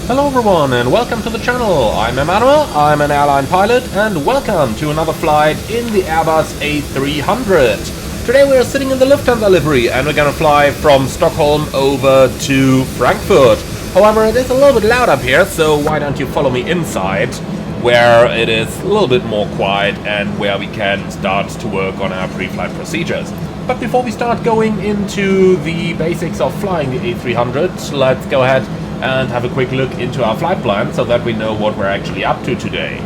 Hello everyone and welcome to the channel. I'm Emmanuel, I'm an airline pilot, and welcome to another flight in the Airbus A300. Today we are sitting in the Lufthansa livery and we're gonna fly from Stockholm over to Frankfurt. However, it is a little bit loud up here, so why don't you follow me inside, where it is a little bit more quiet and where we can start to work on our pre-flight procedures. But before we start going into the basics of flying the A300, let's go ahead and have a quick look into our flight plan so that we know what we're actually up to today.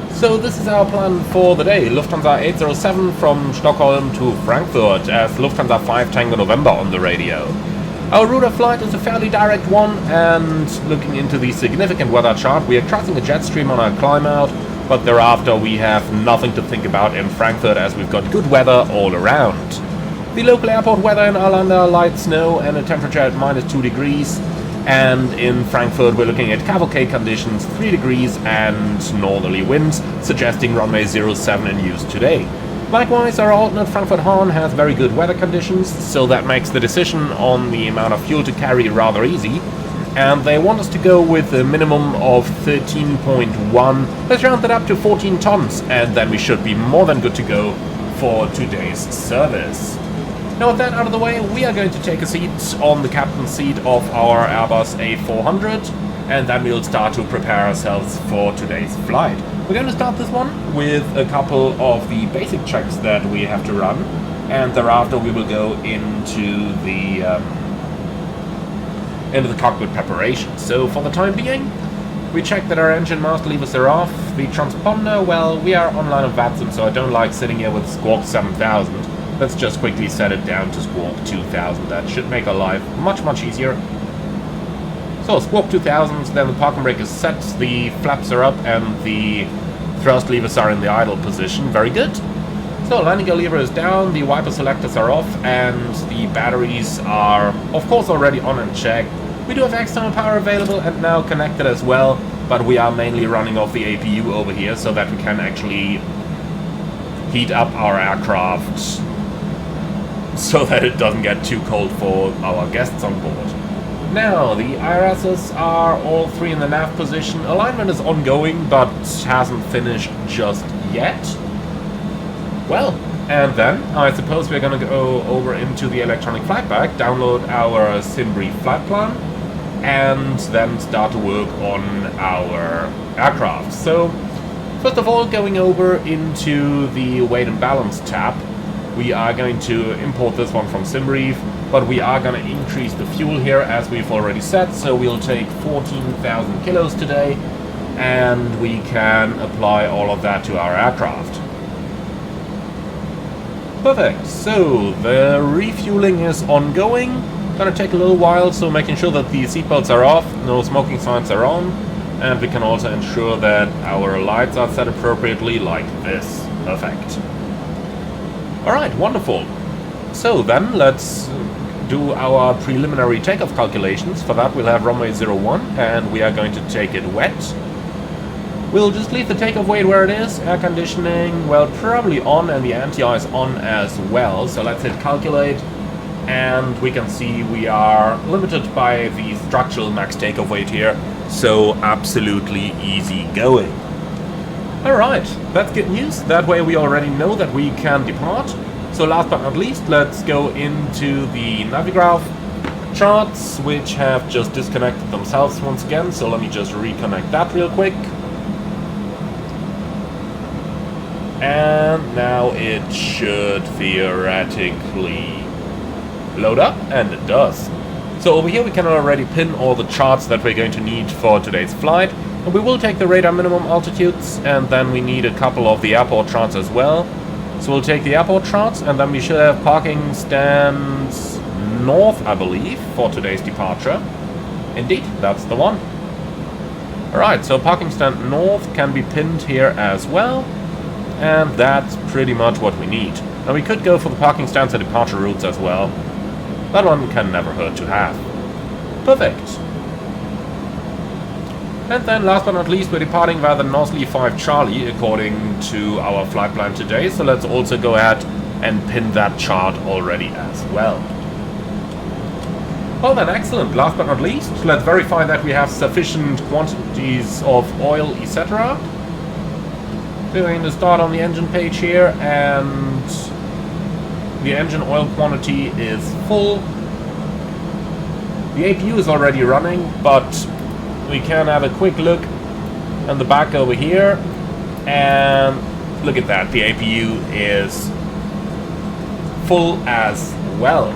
So this is our plan for the day. Lufthansa 807 from Stockholm to Frankfurt as Lufthansa 5 Tango November on the radio. Our route of flight is a fairly direct one, and looking into the significant weather chart, we are crossing a jet stream on our climb out, but thereafter we have nothing to think about in Frankfurt as we've got good weather all around. The local airport weather in Arlanda, light snow and a temperature at -2 degrees. And in Frankfurt we're looking at cavalcade conditions, 3 degrees and northerly winds, suggesting runway 07 in use today. Likewise, our alternate Frankfurt-Hahn has very good weather conditions, so that makes the decision on the amount of fuel to carry rather easy. And they want us to go with a minimum of 13.1, let's round that up to 14 tons, and then we should be more than good to go for today's service. Now with that out of the way, we are going to take a seat on the captain's seat of our Airbus A400, and then we'll start to prepare ourselves for today's flight. We're going to start this one with a couple of the basic checks that we have to run, and thereafter we will go into the cockpit preparation. So for the time being, we check that our engine master levers are off. The transponder, well, we are online on VATSIM, so I don't like sitting here with Squawk 7000. Let's just quickly set it down to Squawk 2000. That should make our life much easier. So Squawk 2000, then the parking brake is set, the flaps are up, and the thrust levers are in the idle position. Very good. So landing gear lever is down, the wiper selectors are off, and the batteries are of course already on and checked. We do have external power available and now connected as well, but we are mainly running off the APU over here so that we can actually heat up our aircraft so that it doesn't get too cold for our guests on board. Now, the IRSs are all three in the nav position. Alignment is ongoing, but hasn't finished just yet. Well, and then I suppose we're gonna go over into the electronic flight bag, download our SimBrief flight plan, and then start to work on our aircraft. So, first of all, going over into the weight and balance tab, we are going to import this one from SimBrief, but we are going to increase the fuel here as we've already said, so we'll take 14,000 kilos today, and we can apply all of that to our aircraft. Perfect, so the refueling is ongoing. Gonna take a little while, so making sure that the seatbelts are off, no smoking signs are on, and we can also ensure that our lights are set appropriately like this. Perfect. Alright, wonderful. So then let's do our preliminary takeoff calculations. For that we'll have runway 01 and we are going to take it wet. We'll just leave the takeoff weight where it is. Air conditioning, well, probably on, and the anti-air is on as well. So let's hit calculate, and we can see we are limited by the structural max takeoff weight here. So absolutely easy going. Alright, that's good news. That way we already know that we can depart. So last but not least, let's go into the Navigraph charts, which have just disconnected themselves once again. So let me just reconnect that real quick. And now it should theoretically load up, and it does. So over here we can already pin all the charts that we're going to need for today's flight. And we will take the radar minimum altitudes, and then we need a couple of the airport charts as well. So we'll take the airport charts, and then we should have parking stands north, I believe, for today's departure. Indeed, that's the one. Alright, so parking stand north can be pinned here as well, and that's pretty much what we need. Now we could go for the parking stands and departure routes as well. That one can never hurt to have. Perfect. And then last but not least, we're departing via the Norsley 5 Charlie according to our flight plan today, so let's also go ahead and pin that chart already as well. Well then, excellent. Last but not least, let's verify that we have sufficient quantities of oil, etc. Doing the start on the engine page here, and the engine oil quantity is full. The APU is already running, but we can have a quick look on the back over here, and look at that, the APU is full as well.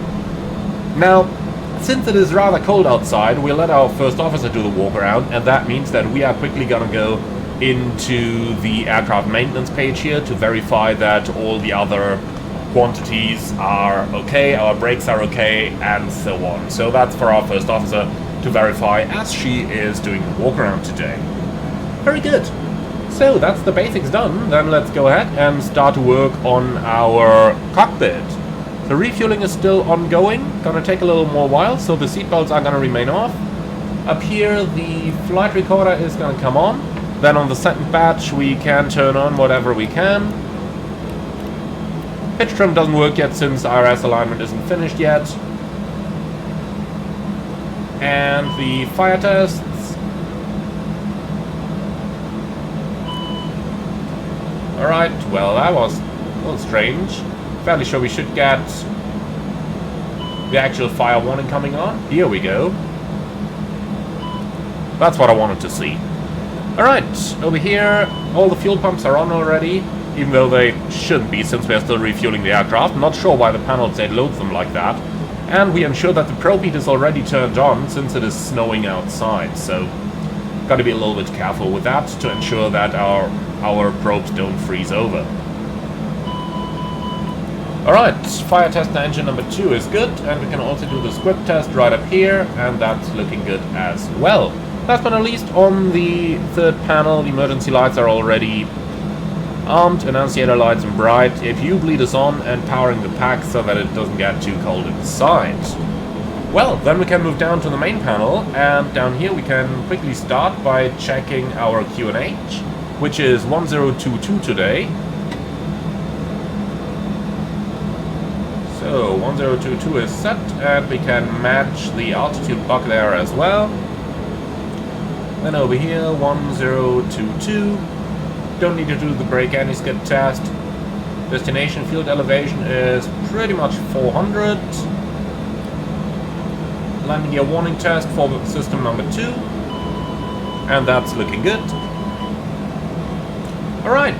Now, since it is rather cold outside, we'll let our first officer do the walk around, and that means that we are quickly gonna go into the aircraft maintenance page here to verify that all the other quantities are okay, our brakes are okay, and so on. So that's for our first officer to verify, as she is doing the walk around today. Very good. So that's the basics done. Then let's go ahead and start to work on our cockpit. The refueling is still ongoing, gonna take a little more while, so the seatbelts are gonna remain off. Up here the flight recorder is gonna come on. Then on the second batch we can turn on whatever we can. Pitch trim doesn't work yet since IRS alignment isn't finished yet. And the fire tests. Alright, well that was a little strange. Fairly sure we should get the actual fire warning coming on. Here we go. That's what I wanted to see. Alright, over here all the fuel pumps are on already, even though they shouldn't be since we are still refueling the aircraft. Not sure why the panel said loads them like that. And we ensure that the probe heat is already turned on since it is snowing outside, so gotta be a little bit careful with that to ensure that our probes don't freeze over. Alright, fire test engine number 2 is good, and we can also do the script test right up here, and that's looking good as well. Last but not least, on the third panel, the emergency lights are already armed, annunciator lights and bright, APU bleed is on and powering the pack so that it doesn't get too cold inside. Well, then we can move down to the main panel, and down here we can quickly start by checking our QNH, which is 1022 today. So 1022 is set, and we can match the altitude buck there as well. Then over here 1022. Don't need to do the brake anti-skid test. Destination field elevation is pretty much 400. Landing gear warning test for system number 2. And that's looking good. Alright.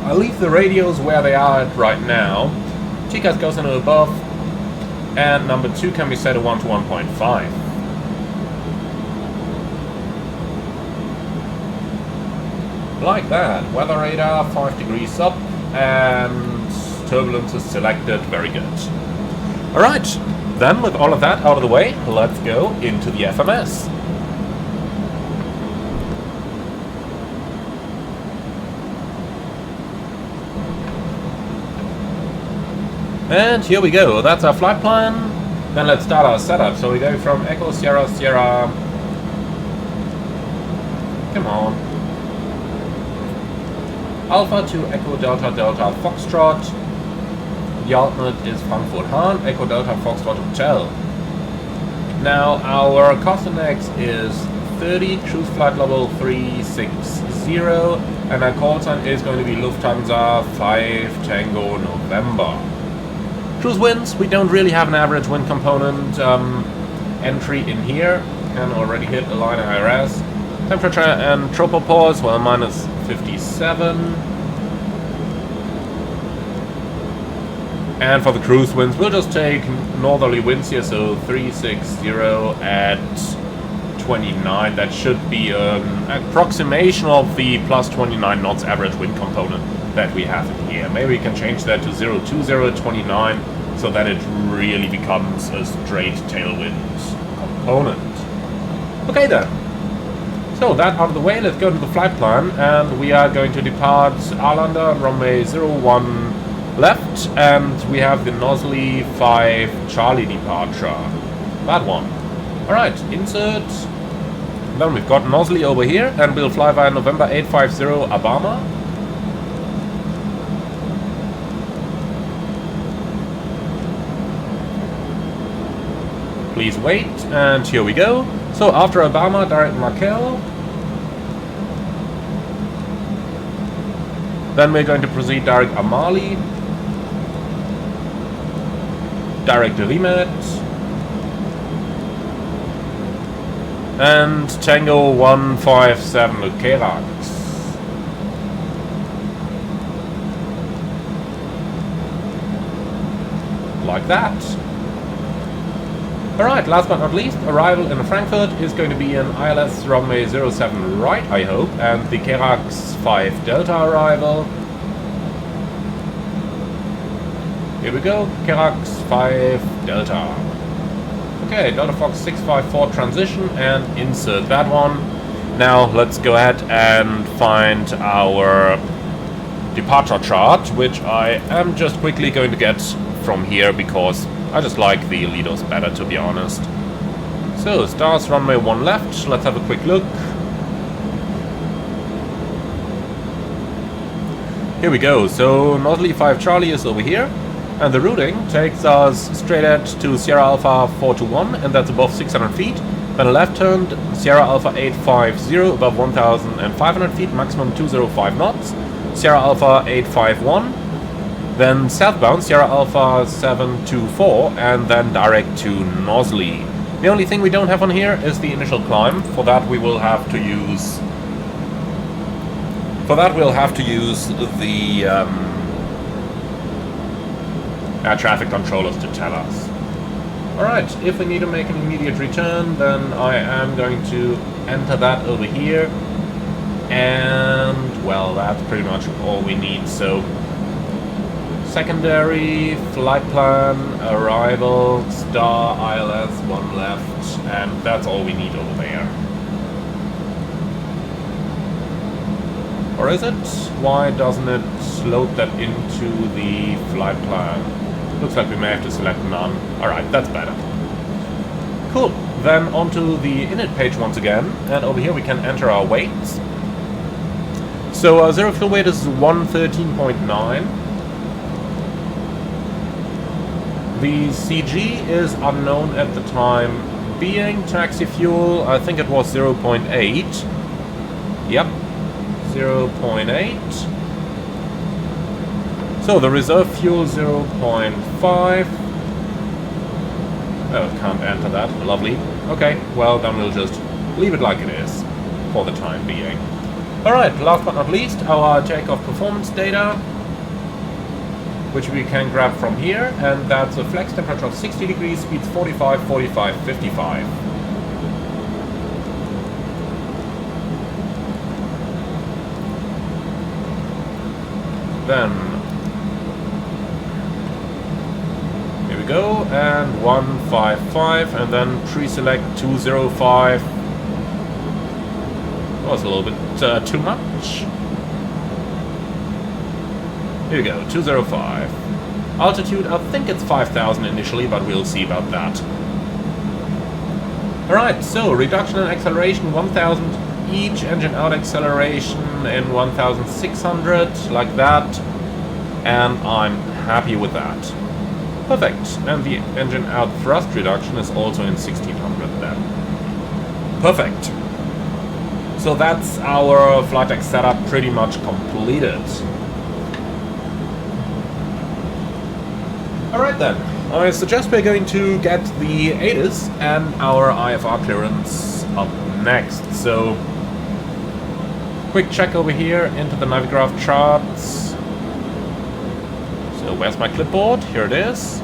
I'll leave the radios where they are at right now. TCAS goes into above. And number 2 can be set to 1 to 1.5. Like that. Weather radar 5 degrees up, and turbulence is selected. Very good. Alright, then with all of that out of the way, let's go into the FMS. And here we go. That's our flight plan. Then let's start our setup. So we go from Echo Sierra Sierra. Come on. Alpha to Echo Delta Delta Foxtrot. The alternate is Frankfurt Hahn, Echo Delta Foxtrot Hotel. Now our cost index is 30, cruise flight level 360, and our call sign is going to be Lufthansa 5 Tango November. Cruise winds, we don't really have an average wind component entry in here, can already hit the line IRS. Temperature and tropopause, well, minus 57. And for the cruise winds, we'll just take northerly winds here, so 360 at 29. That should be an approximation of the plus 29 knots average wind component that we have in here. Maybe we can change that to 020 at 29 so that it really becomes a straight tailwind component. Okay then. So that out of the way, let's go to the flight plan, and we are going to depart Arlanda, runway 01 left, and we have the Nosley 5 Charlie departure. That one. Alright, insert. Then we've got Nosley over here, and we'll fly via November 850 Alabama. please wait, and here we go. So after Obama, direct Markel. Then we're going to proceed direct Amali, direct Rimet, and Tango 157 Kerax. Like that. Alright, last but not least, arrival in Frankfurt is going to be an ILS runway 07 right, I hope, and the Kerax 5 Delta arrival. Here we go, Kerax 5 Delta. Okay, Delta Fox 654 transition and insert that one. Now let's go ahead and find our departure chart, which I am just quickly going to get from here because I just like the Lidos better, to be honest. So, stars runway 1 left, let's have a quick look. Here we go, so Nosley 5 Charlie is over here, and the routing takes us straight ahead to Sierra Alpha 421, and that's above 600 feet. Then a left turn, Sierra Alpha 850 above 1,500 feet, maximum 205 knots. Sierra Alpha 851. Then southbound, Sierra Alpha 724, and then direct to Nosley. The only thing we don't have on here is the initial climb. For that we'll have to use the air traffic controllers to tell us. Alright, if we need to make an immediate return, then I am going to enter that over here. And, well, that's pretty much all we need, so... Secondary, flight plan, arrival, star, ILS, 1 left, and that's all we need over there. Or is it? Why doesn't it load that into the flight plan? Looks like we may have to select none. Alright, that's better. Cool. Then onto the init page once again, and over here we can enter our weights. So our zero fuel weight is 113.9. The CG is unknown at the time being. Taxi fuel, I think it was 0.8. Yep, 0.8. So the reserve fuel 0.5. Oh, can't enter that. Lovely. Okay, well then we'll just leave it like it is for the time being. Alright, last but not least, our takeoff performance data, which we can grab from here, and that's a flex temperature of 60 degrees, speeds 45, 45, 55. Then, here we go, and 155, and then pre-select 205. That was a little bit too much. Here we go, 205. Altitude, I think it's 5,000 initially, but we'll see about that. Alright, so reduction in acceleration, 1,000 each, engine out acceleration in 1,600, like that. And I'm happy with that. Perfect. And the engine out thrust reduction is also in 1,600 then. Perfect. So that's our flight deck setup pretty much completed. Alright then, I suggest we're going to get the ATIS and our IFR clearance up next. So, quick check over here into the Navigraph charts. So where's my clipboard? Here it is.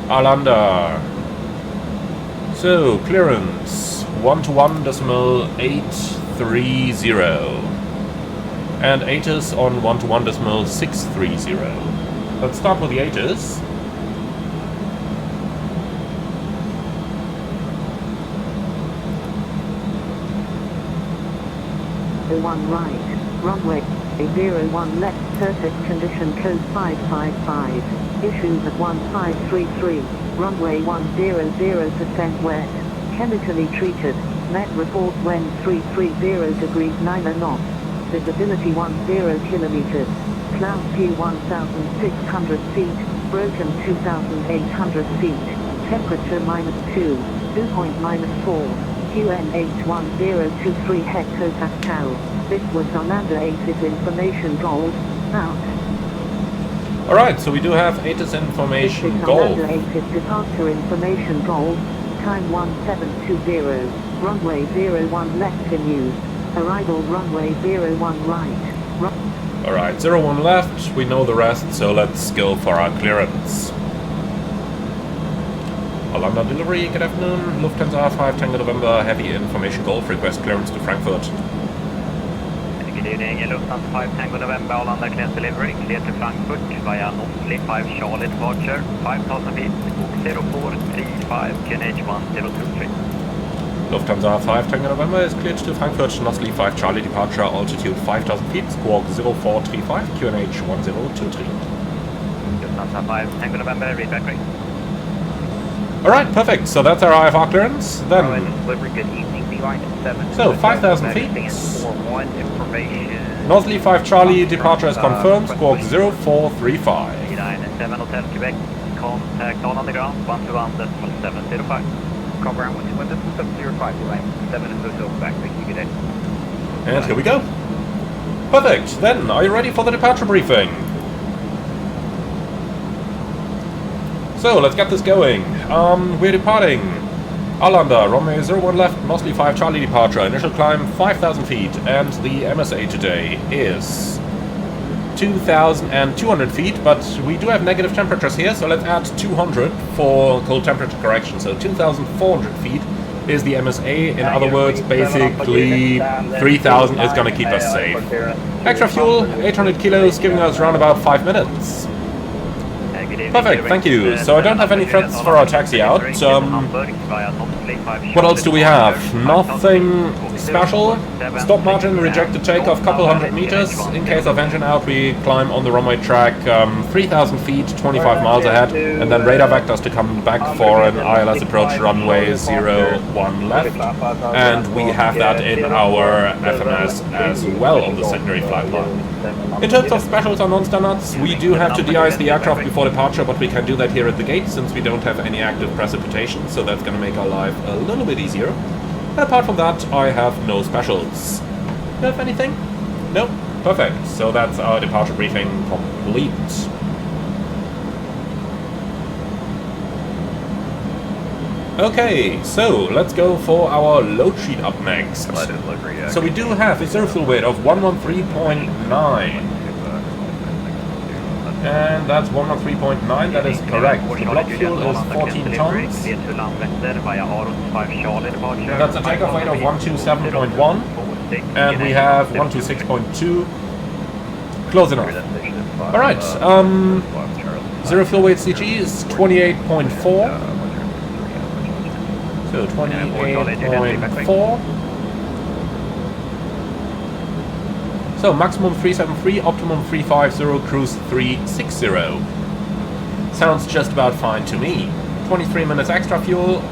Arlanda. So, clearance 121.830. And ATIS on 121.630. Let's start with the ATIS. The 1 right, runway, 01 left, perfect condition, code 555, issues at 1533, runway 100% wet, chemically treated, met report wind 330 degrees 9 knots, visibility 10 kilometers. Cloud view 1,600 feet, broken 2,800 feet, temperature -2, dew point -4, QNH1023 hectopascal. This was Orlando ATIS information gold, out. Alright, so we do have ATIS information This is gold. Orlando ATIS departure information gold, time 1720, runway 01 left in use, arrival runway 01 right. Alright, 01 left, we know the rest, so let's go for our clearance. Orlando delivery, good afternoon, Lufthansa 5 Tango November, heavy information gold, request clearance to Frankfurt. Good evening, Lufthansa 5 Tango November, Orlando clearance delivery, clear to Frankfurt via Northley 5 Charlie departure, 5,000 feet, 0435, QNH 1023. Lufthansa 5 Tango November is cleared to Frankfurt, Nosley 5 Charlie departure, altitude 5,000 feet, squawk 0435, QNH 1023. Lufthansa 5 Tango November, read back rate. Alright, perfect, so that's our IFR clearance, then... Delivery, good evening, beeline 7. So, 5,000 feet. Information. Nosley 5 Charlie departure is confirmed, squawk 0435. Beeline 7 Hotel Quebec, contact all on the ground, 121.705. Cover and 121.705, beeline 7 Hotel Quebec, thank you, good day. And here we go. Perfect, then, are you ready for the departure briefing? So, let's get this going. We're departing. Arlanda, runway 01 left, Nosley 5 Charlie departure. Initial climb 5,000 feet, and the MSA today is 2,200 feet, but we do have negative temperatures here, so let's add 200 for cold temperature correction. So 2,400 feet is the MSA. In other words, basically 3,000 is going to keep us safe. Extra fuel, 800 kilos, giving us around about 5 minutes. Perfect, thank you. So I don't have any threats for our taxi out. What else do we have? Nothing special. Stop margin, rejected takeoff, couple hundred meters. In case of engine out, we climb on the runway track 3,000 feet, 25 miles ahead, and then radar vectors to come back for an ILS approach runway 01 left. And we have that in our FMS as well on the secondary flight line. In terms of specials or non-standards, we do have to de-ice the aircraft before departure, but we can do that here at the gate since we don't have any active precipitation, so that's going to make our life a little bit easier. And apart from that, I have no specials. Do you have anything? No? Perfect. So that's our departure briefing complete. Okay, so let's go for our load sheet up next. So we do have a zero fuel weight of 113.9. And that's 113.9, that is correct. The block fuel is 14 tons. That's a takeoff weight of 127.1. And we have 126.2. Close enough. Alright, zero fuel weight CG is 28.4. So 28.4. So maximum 373, optimum 350, cruise 360. Sounds just about fine to me. 23 minutes extra fuel.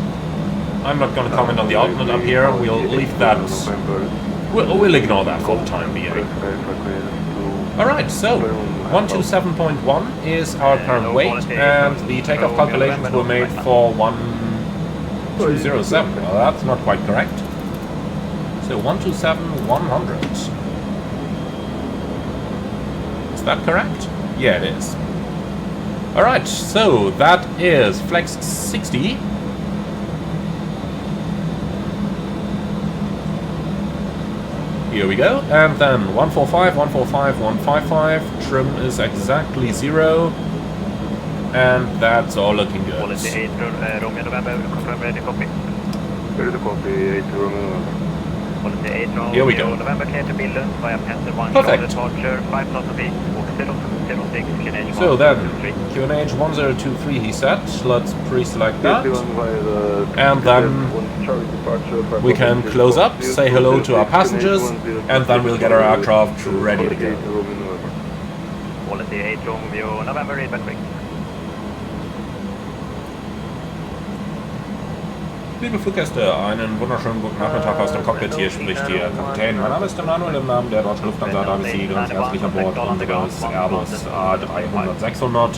I'm not going to comment on the alternate up here. We'll leave that. We'll ignore that for the time being. Alright, so 127.1 is our current weight, and the takeoff calculations were made for 1207. Well, that's not quite correct. So 127,100. Is that correct? Yeah, it is. Alright, so that is flex 60. Here we go, and then 145, 145, 155. Trim is exactly 0. And that's all looking good. Here we go. Perfect. So then, QNH 1023 he said. Let's pre-select that. And then we can close up, say hello to our passengers, and then we'll get our aircraft ready to go. Liebe Fluggäste, einen wunderschönen guten Nachmittag aus dem Cockpit. Hier spricht Ihr Kapitän. Mein Name ist Emanuel im Namen der Deutschen Lufthansa. Darf ich Sie ganz herzlich an Bord unseres Airbus A300-600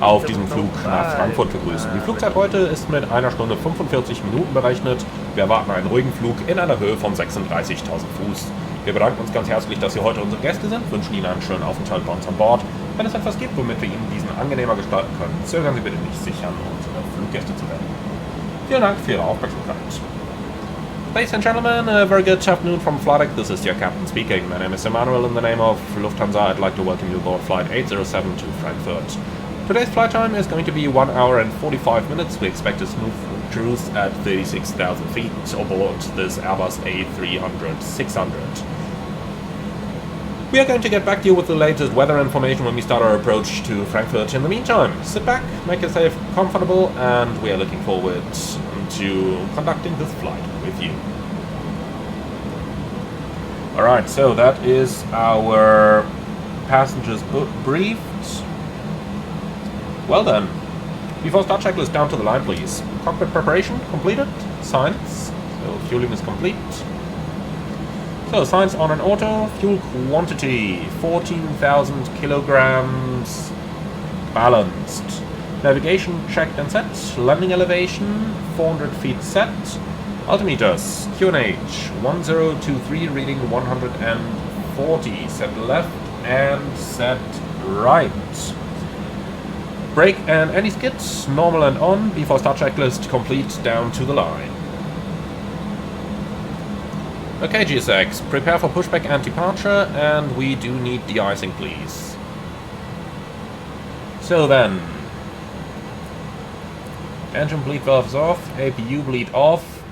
auf diesem Flug nach Frankfurt begrüßen. Die Flugzeit heute ist mit 1 Stunde 45 Minuten berechnet. Wir erwarten einen ruhigen Flug in einer Höhe von 36.000 Fuß. Wir bedanken uns ganz herzlich, dass Sie heute unsere Gäste sind, wünschen Ihnen einen schönen Aufenthalt bei uns an Bord. Wenn es etwas gibt, womit wir Ihnen diesen angenehmer gestalten können, zögern Sie bitte nicht, sich an unsere Fluggäste zu wenden. Vielen Dank für Ihre Aufmerksamkeit. Ladies and gentlemen, a very good afternoon from Flight. This is your captain speaking. My name is Emanuel. In the name of Lufthansa, I'd like to welcome you aboard Flight 807 to Frankfurt. Today's flight time is going to be 1 hour and 45 minutes. We expect a smooth cruise at 36,000 feet aboard this Airbus A300-600. We are going to get back to you with the latest weather information when we start our approach to Frankfurt. In the meantime, sit back, make yourself comfortable, and we are looking forward to conducting this flight with you. Alright, so that is our passengers briefed. Well then, before start checklist, down to the line please. Cockpit preparation completed, signs, so fueling is complete. So, signs on an auto, fuel quantity 14,000 kilograms, balanced. Navigation checked and set, landing elevation 400 feet set, altimeters QNH 1023 reading 140, set left and set right. Brake and anti-skid, normal and on, before start checklist complete, down to the line. Okay, GSX, prepare for pushback and departure, and we do need de-icing, please. So then, engine bleed valves off, APU bleed off,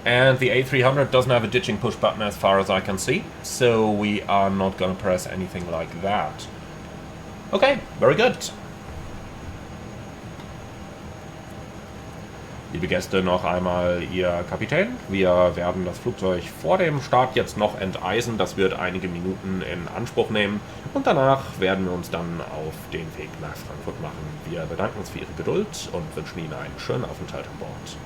and the A300 doesn't have a ditching push button as far as I can see, so we are not going to press anything like that. Okay, very good. Liebe Gäste, noch einmal Ihr Kapitän. Wir werden das Flugzeug vor dem Start jetzt noch enteisen. Das wird einige Minuten in Anspruch nehmen. Und danach werden wir uns dann auf den Weg nach Frankfurt machen. Wir bedanken uns für Ihre Geduld und wünschen Ihnen einen schönen Aufenthalt an Bord.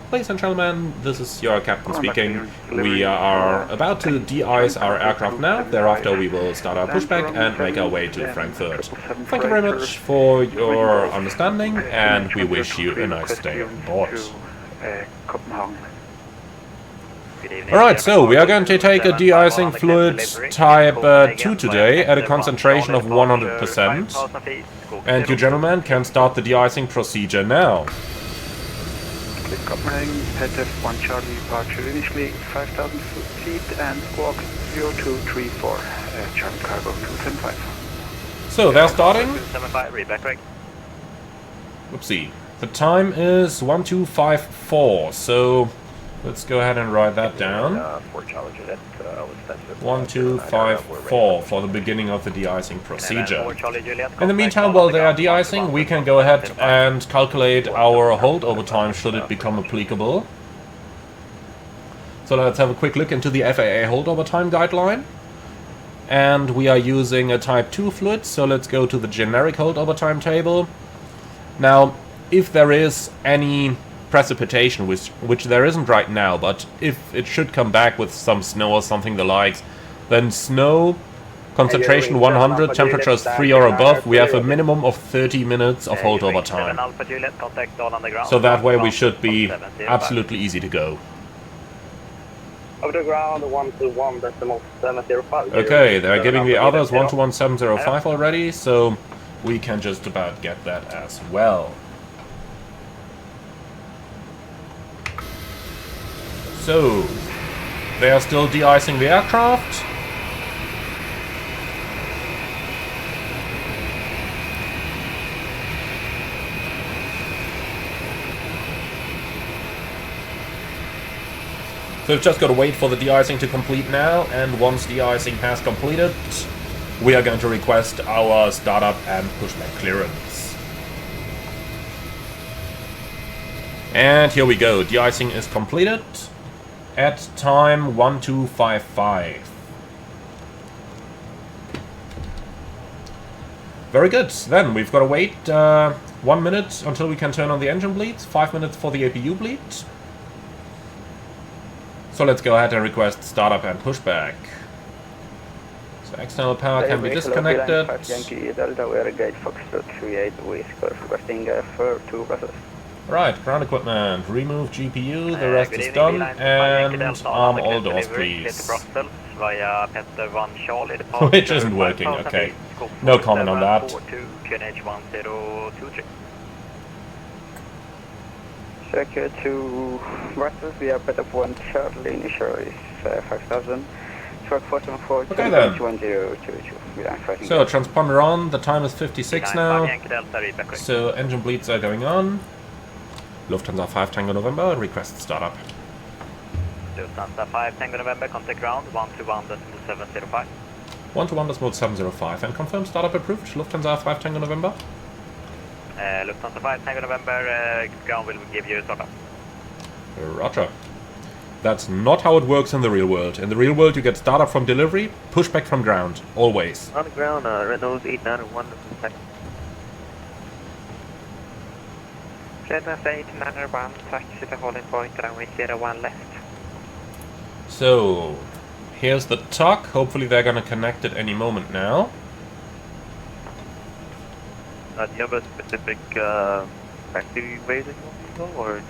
Ladies and gentlemen, this is your captain speaking. We are about to de-ice our aircraft now. Thereafter we will start our pushback and make our way to Frankfurt. Thank you very much for your understanding, and we wish you a nice stay on board. Alright, so we are going to take a de-icing fluid type 2 today at a concentration of 100%. And you gentlemen can start the de-icing procedure now. Copenhagen, ZF1 Charlie, departure initially 5,000 feet and squawk 0234, Charlie Cargo 275. So they're starting. 275, read back right. Whoopsie. The time is 1254, so let's go ahead and write that down. 1254 for the beginning of the de-icing procedure. In the meantime, while they are de-icing, we can go ahead and calculate our holdover time should it become applicable. So let's have a quick look into the FAA holdover time guideline. And we are using a Type 2 fluid, so let's go to the generic holdover time table. Now, if there is any precipitation, which there isn't right now, but if it should come back with some snow or something the likes, then snow, concentration 100, temperatures 3 or above, we have a minimum of 30 minutes of holdover time. So that way we should be absolutely easy to go. Over the ground 121.705. Okay, they're giving the others 121.705 already, so we can just about get that as well. So, they are still de-icing the aircraft. So we've just got to wait for the de-icing to complete now, and once de-icing has completed, we are going to request our startup and pushback clearance. And here we go, de-icing is completed at time 1255. Very good. Then we've got to wait 1 minute until we can turn on the engine bleeds, 5 minutes for the APU bleed. So let's go ahead and request startup and pushback. So external power can be disconnected. Right, ground equipment, remove GPU, the rest is done, and arm all doors please. Which isn't working, okay. No comment on that. Circuit to Brussels, we are better for 1 Charlie, initial is 5000. Okay then. So transponder on, the time is 56 now. So engine bleeds are going on. Lufthansa 5 Tango November, request startup. Lufthansa 5 Tango November, contact ground 121.705. 121.705 and confirm startup approved. Lufthansa 5 Tango November. Lufthansa 5 Tango November, ground will give you a startup. Roger. That's not how it works in the real world. In the real world you get startup from delivery, pushback from ground, always. On the ground, Renault 891. Renault 891, taxi to holding point, runway 01 left. So, here's the tuck. Hopefully they're gonna connect at any moment now. Do you have a specific factory way that you want to go, or?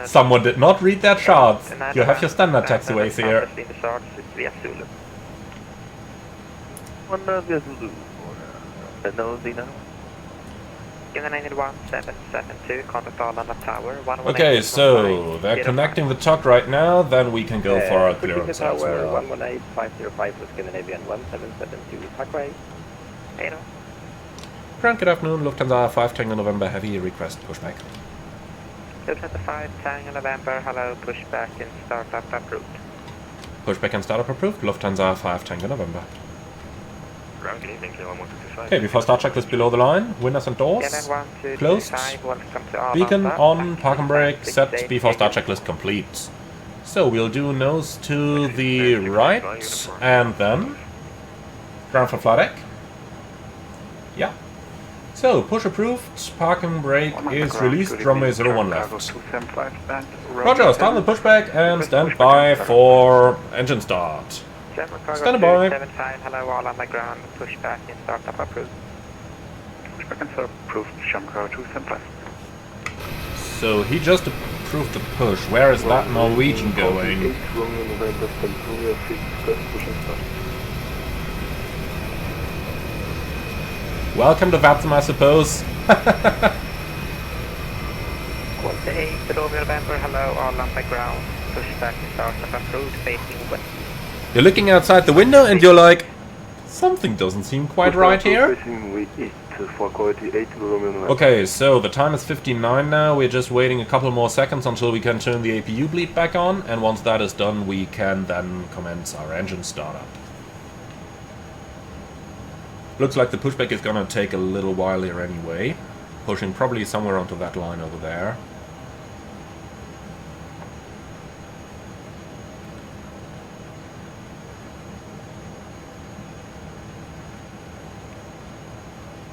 Someone did not read their charts. You have your standard taxiways here. One via Zulu, Renault 09. Okay, so they're connecting the tuck right now, then we can go for our clearance as well. 118505 with Scandinavian 1772 Parkway. Grand, good afternoon, Lufthansa 5 Tango November Heavy, request pushback. Lufthansa 5 Tango November, hello, pushback and startup approved. Pushback and startup approved, Lufthansa 5 Tango November. Okay, before start checklist below the line, windows and doors, closed, beacon on, park and brake, set, before start checklist complete. So we'll do nose to the right, and then ground for flight deck. Yeah. So, push approved, park and brake is released, runway 01 left. Roger, start the pushback and stand by for engine start. Stand by. 75, hello, all on the ground, pushback and startup approved. Pushback and startup approved, Shamcar 275. So, he just approved the push. Where is that Norwegian going? Welcome to VATSIM, I suppose. November, hello, all on the ground, pushback and startup approved, facing west. You're looking outside the window and you're like, something doesn't seem quite right here. Okay, so the time is 59 now. We're just waiting a couple more seconds until we can turn the APU bleed back on, and once that is done, we can then commence our engine startup. Looks like the pushback is gonna take a little while here anyway, pushing probably somewhere onto that line over there.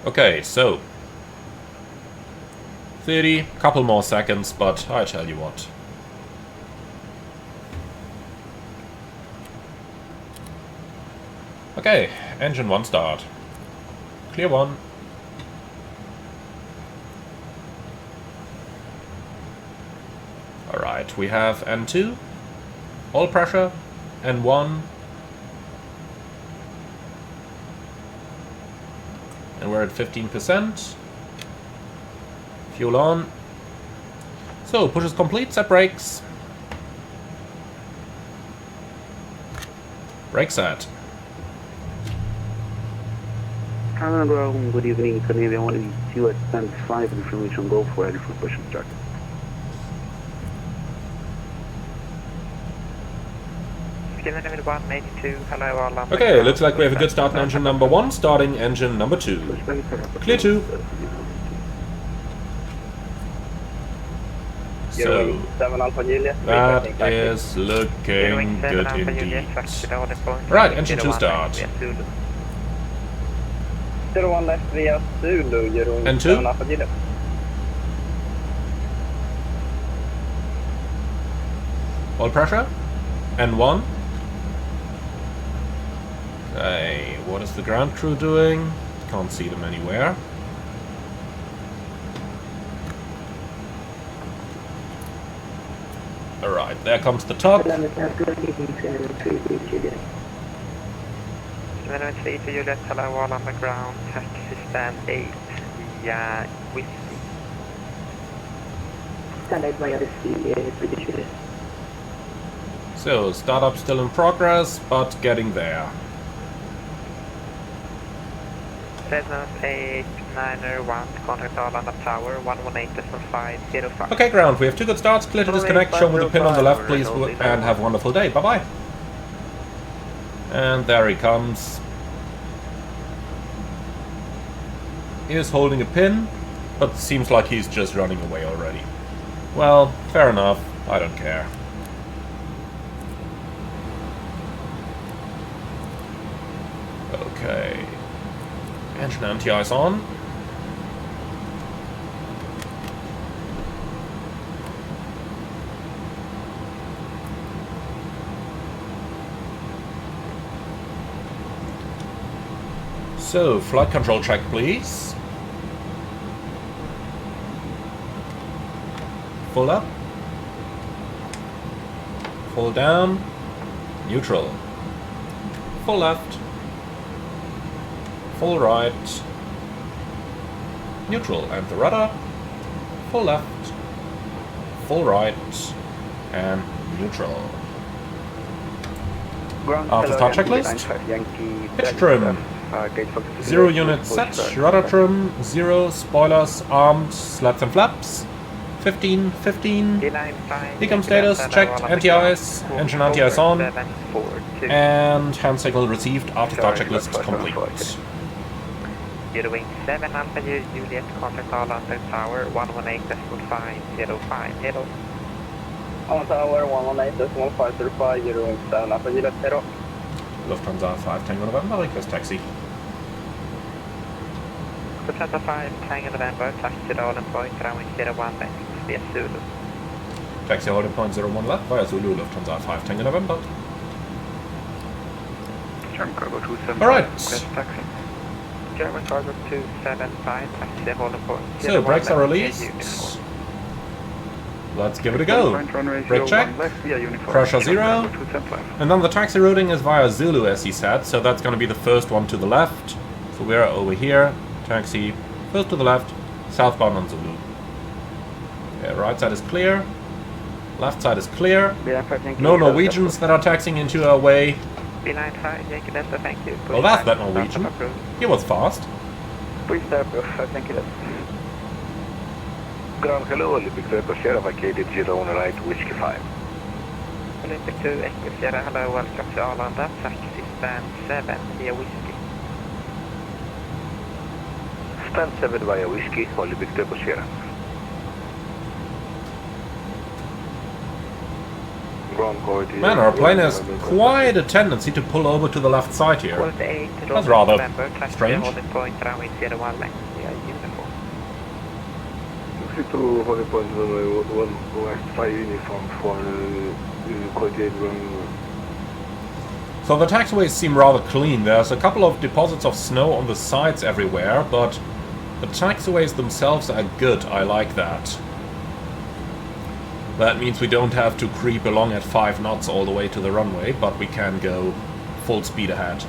Okay, so 30, couple more seconds, but I tell you what. Okay, engine 1 start. Clear 1. Alright, we have N2, all pressure, N1. And we're at 15%. Fuel on. So, push is complete, set brakes. Brake set. Good evening, Canadian 182 at stand 5, information go for ready for push and start. Okay, looks like we have a good start in engine number 1, starting engine number 2. Clear 2. So, that is looking good indeed. Right, engine 2 start. 501 left via Zulu, you're And 2? Alpha Juliet. Oil pressure. N1. Okay, what is the ground crew doing? Can't see them anywhere. Alright, there comes the top. 3 to Juliet, hello, all on the ground, taxi stand 8 via Whiskey. Standard via Whiskey, So, startup still in progress, but getting there. Cessna 8901, contact all on the tower, 118.505. Okay, ground, we have 2 good starts, clear to disconnect, show me the pin on the left, please, and have a wonderful day. Bye-bye. And there he comes. He is holding a pin, but seems like he's just running away already. Well, fair enough. I don't care. Okay. Engine anti-ice on. So, flight control check, please. Full up. Full down. Neutral. Full left. Full right. Neutral. And the rudder. Full left. Full right. And neutral. After start checklist. Pitch trim. 0 unit set, rudder trim, 0, spoilers, armed, slats and flaps, 15, 15, decom status, checked, anti-ice, engine anti-ice on, and hand signal received after start checklist complete. You're doing 7 Alpha Juliet, contact all on the tower, 118.505, hello. On tower 118.505, you're doing 7 Alpha Juliet, hello. Lufthansa 5 Tango November, request taxi. Lufthansa 5 Tango November, taxi to holding point, runway 01 left, via Zulu. Taxi holding point 01 left via Zulu, Lufthansa 5 Tango November. German cargo 275. Alright. Request taxi. German cargo 275, taxi holding point. So, brakes are released. Let's give it a go. Brake check. Pressure 0. And then the taxi routing is via Zulu, as he said, so that's going to be the first one to the left. So we're over here. Taxi first to the left, southbound on Zulu. Okay, right side is clear. Left side is clear. No Norwegians that are taxiing into our way. Beeline 5, Yankee Delta, thank you. Well, that's that Norwegian. He was fast. Please start, thank you. Ground hello, Olympic 2 Echo Sierra, vacated 0 on right, Whiskey 5. Olympic 2 Echo Sierra, hello, welcome to Arlanda, taxi stand 7 via Whiskey. Stand 7 via Whiskey, Olympic 2 Echo Sierra. Man, our plane has quite a tendency to pull over to the left side here. That's rather strange. Point, runway 01 left via uniform. To holding point 1 left 5 uniform for coordinate runway. So the taxiways seem rather clean. There's a couple of deposits of snow on the sides everywhere, but the taxiways themselves are good. I like that. That means we don't have to creep along at 5 knots all the way to the runway, but we can go full speed ahead.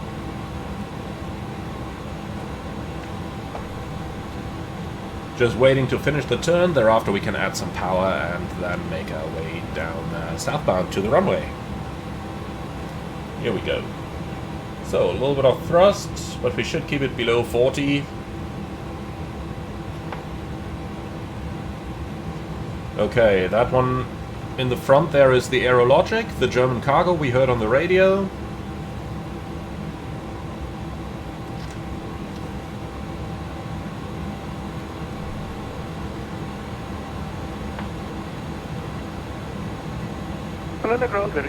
Just waiting to finish the turn, thereafter we can add some power and then make our way down southbound to the runway. Here we go. So, a little bit of thrust, but we should keep it below 40. Okay, that one in the front there is the Aerologic, the German cargo we heard on the radio.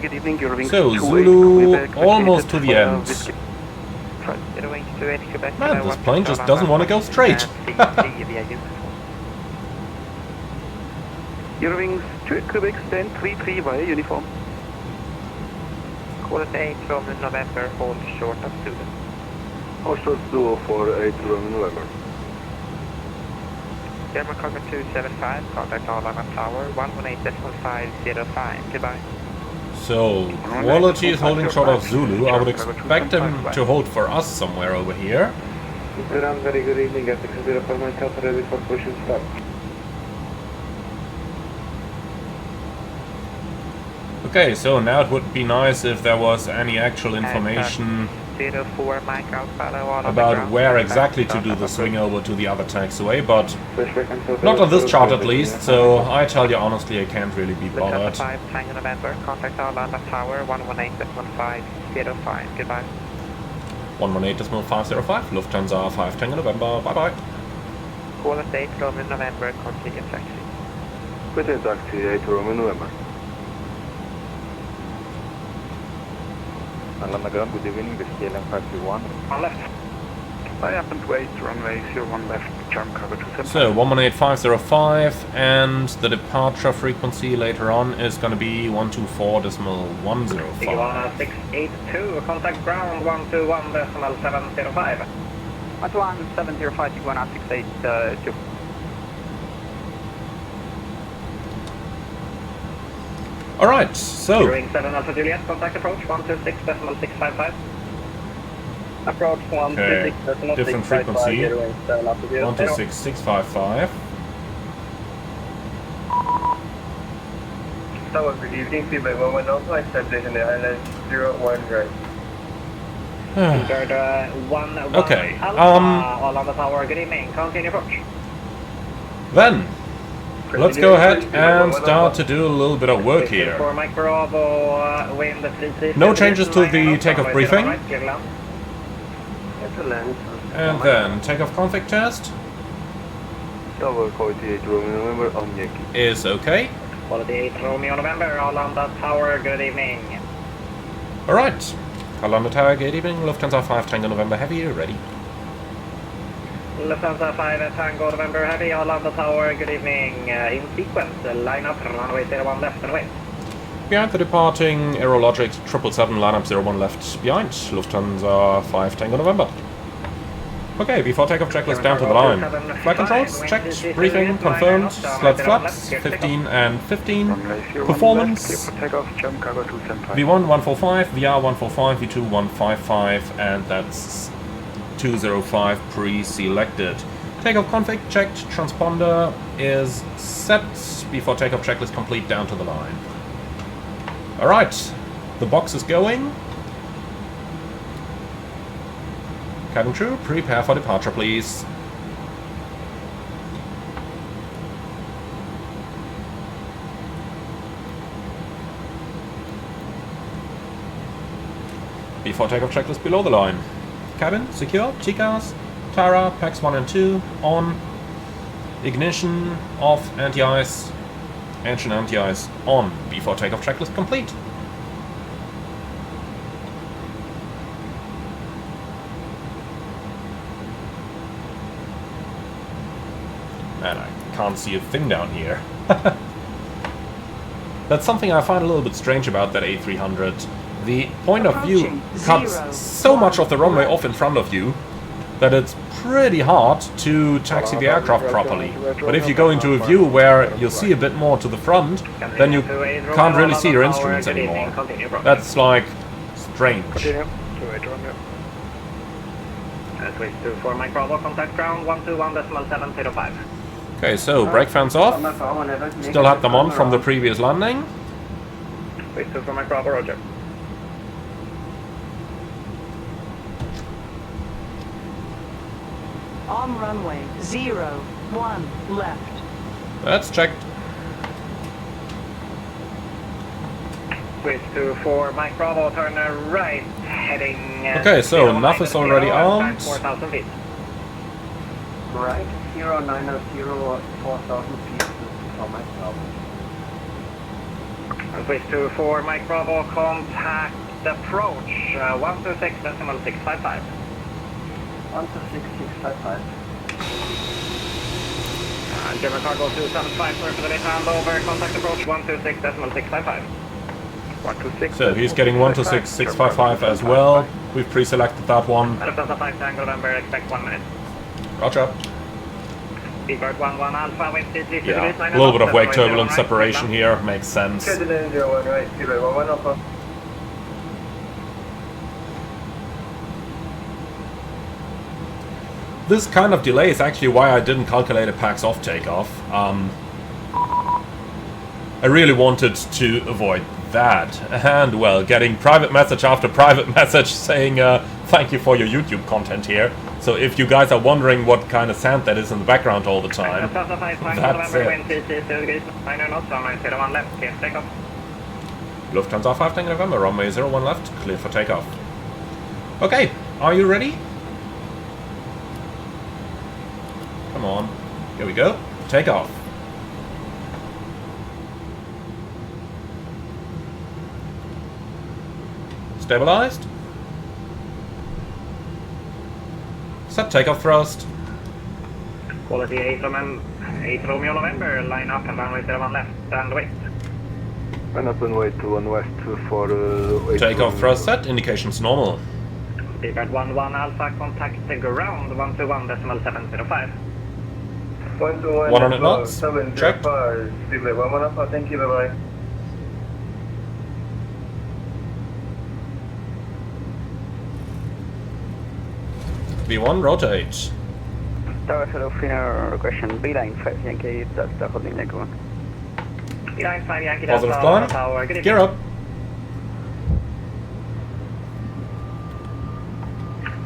Good evening, you're So, Zulu almost to the end. Eurowings 28 Quebec. Man, this plane just doesn't want to go straight. Eurowings 2 Quebec, stand 33 via uniform. Quality 8 from November, hold short of student. Hold short duo for 8 from November. German Cockpit 275, contact Arlanda Tower 118.505. Goodbye. So, quality is holding short of Zulu. I would expect them to hold for us somewhere over here. Very good evening, get the 04 myself ready for push and start. Okay, so now it would be nice if there was any actual information 04 Mike Alpha about where exactly to do the swing over to the other taxiway, but not on this chart at least, so I tell you honestly I can't really be bothered. 5 Tango November, contact Arlanda Tower 118.505. Goodbye. 118.505, Lufthansa 5 Tango November, bye bye. Call us 8 Roman November, continue taxi. Continue taxi 8 Roman November. Alanda ground, good evening, this is KLM 531. On left. I happen to 8, runway 01 left, German Cargo 275. So 118505, and the departure frequency later on is going to be 124.105. 682, contact ground 121.705. 11705, Iguana 682. Alright, so Ring 7 Alpha Juliet, contact approach 126.655. Approach 126.655. different frequency, Ring 7 Alpha Juliet. 126655. So, good evening, feedback 110, flight station the island 01 right. Okay, Arlanda Tower, good evening, continue approach. then let's go ahead and start to do a little bit of work here. For Mike Bravo, wind 33. No changes to the takeoff briefing. And then takeoff config test Tower 48 Roman November on Yankee. is okay. Quality 8 Romeo November, Arlanda Tower, good evening. Alright, Arlanda Tower, good evening, Lufthansa 5 Tango November Heavy, ready. Lufthansa 5 Tango November Heavy, Arlanda Tower, good evening. In sequence, line up, runway 01 left and away. Behind the departing Aerologic 777, line up 01 left behind, Lufthansa 5 Tango November. Okay, before takeoff checklist down to the line. Flight controls, checked, briefing, confirmed, sled flaps, 15 and 15. Performance, Takeoff, German Cargo 275. V1 145, VR 145, V2 155, and that's 205 pre-selected. Takeoff config checked, transponder is set, before takeoff checklist complete down to the line. Alright, the box is going. Cabin crew, prepare for departure please. Before takeoff checklist below the line. Cabin secure, TCAS, Tara, packs 1 and 2, on. Ignition, off, anti-ice, engine anti-ice, on. Before takeoff checklist complete. Man, I can't see a thing down here. That's something I find a little bit strange about that A300. The point of view cuts so much of the runway off in front of you that it's pretty hard to taxi the aircraft properly. But if you go into a view where you'll see a bit more to the front, then you can't really see your instruments anymore. That's like strange. Switch to 4 Mike Bravo, contact ground 121.705. Okay, so brake fans off. Still had them on from the previous landing. Switch to 4 Mike Bravo, roger. On runway 01 left. That's checked. Switch to 4 Mike Bravo, turn right, heading... Okay, so NAF is already armed. 4,000 feet. Right, 090, 4,000 feet, for Mike Bravo. And switch to 4 Mike Bravo, contact approach, 126.655. 126655. German cargo 275, sorry for the late handover. Contact approach 126.655. 126. So he's getting 126.655 as well. We've pre-selected that one. Lufthansa 5 Tango November, expect 1 minute. Roger. Speedbird 11 Alpha, wind speed 3 Yeah, degrees, 9 a little bit of knots, wake 7 turbulence right, separation here, makes sense. Good 901 right, speedbird 11 Alpha. This kind of delay is actually why I didn't calculate a PAX off takeoff. I really wanted to avoid that. And, well, getting private message after private message saying thank you for your YouTube content here. So if you guys are wondering what kind of sound that is in the background all the time, that's it. Lufthansa 5 Tango November, runway 01 left, clear for takeoff. Okay, are you ready? Come on, here we go, takeoff. Stabilized. Set takeoff thrust. Quality 8 Romeo November, line up and runway 01 left, and wait. Line up and wait to 1 west for Takeoff thrust set, indications normal. Speedbird 11 Alpha, contact the ground 121.705. 100 knots, checked. Speedbird 11 Alpha, thank you, bye-bye. V1, rotate. Tower Hello, final regression, B-line 5 Yankee, that's the holding leg 1. B-line 5 Yankee, Positive Delta, climb, Tower, good gear evening. up.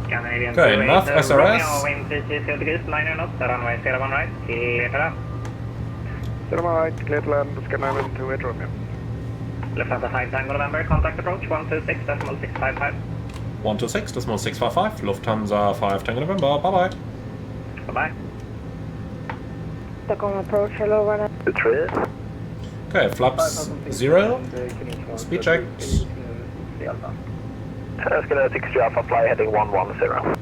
Canadian Okay, enough 28, SRS. Romeo, wind 30 degrees, 9 knots, runway 01 right, clear for that. 01 right, clear to land, Scandinavian 28 Romeo. Lufthansa 5 Tango November, contact approach 126.655. 126.655, Lufthansa 5 Tango November, bye-bye. Bye-bye. Stockholm approach, hello, 1. Okay, flaps 0, speed check. Skeleton 60 Alpha, fly heading 110.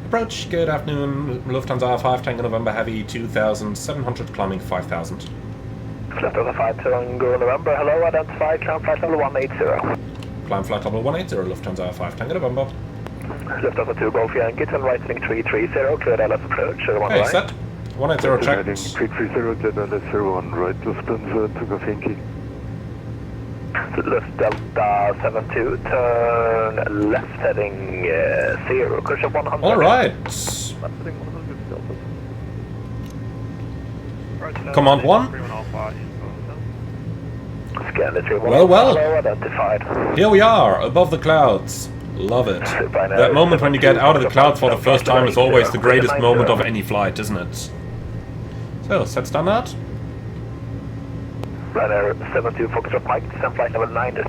Approach, good afternoon, Lufthansa 5 Tango November Heavy 2700, climbing 5000. Lufthansa 5 Tango November, hello, identify, climb flight level 180. Climb flight level 180, Lufthansa 5 Tango November. Lufthansa 2 Golf Yankee, turn right heading 330, clear LS approach, 01 Okay, right. set. 180 checked. 330, then 01 right, Lufthansa, to go Yankee. Luft Delta 72, turn left heading 0, cruise 100. Alright. Command 1. Scan the 31. Well, well. Hello, identified. Here we are, above the clouds. Love it. That moment when you get out of the clouds for the first time is always the greatest moment of any flight, isn't it? So, set standard. Runner 72 Foxtrot Mike, descend flight level 90.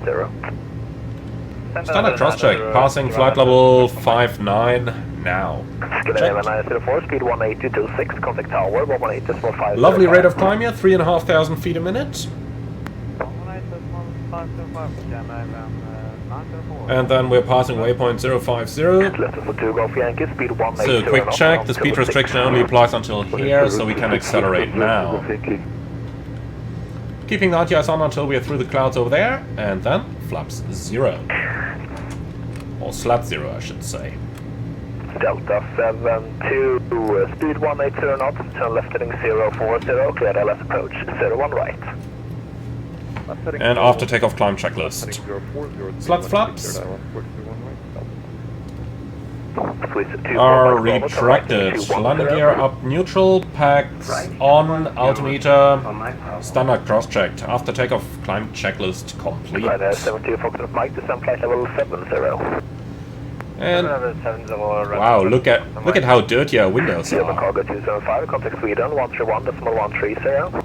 Standard cross-check, passing flight level 59 now. Skeleton 904, speed 18026, contact tower 118.5. Lovely rate of climb here, 3,500 feet a minute. And then we're passing waypoint 050. So quick check, the speed restriction only applies until here, so we can accelerate now. Keeping the ITS on until we are through the clouds over there, and then flaps 0. Or slat 0, I should say. Delta 72, speed 180 knots, turn left heading 040, clear LS approach, 01 right. And after takeoff climb checklist. Slats flaps are retracted. Landing gear up neutral, packs on, altimeter, standard cross-checked. After takeoff climb checklist complete. 72 Foxtrot Mike, descend flight level 70. And wow, look at how dirty our windows Silver are. cargo 275, contact Sweden 131.130.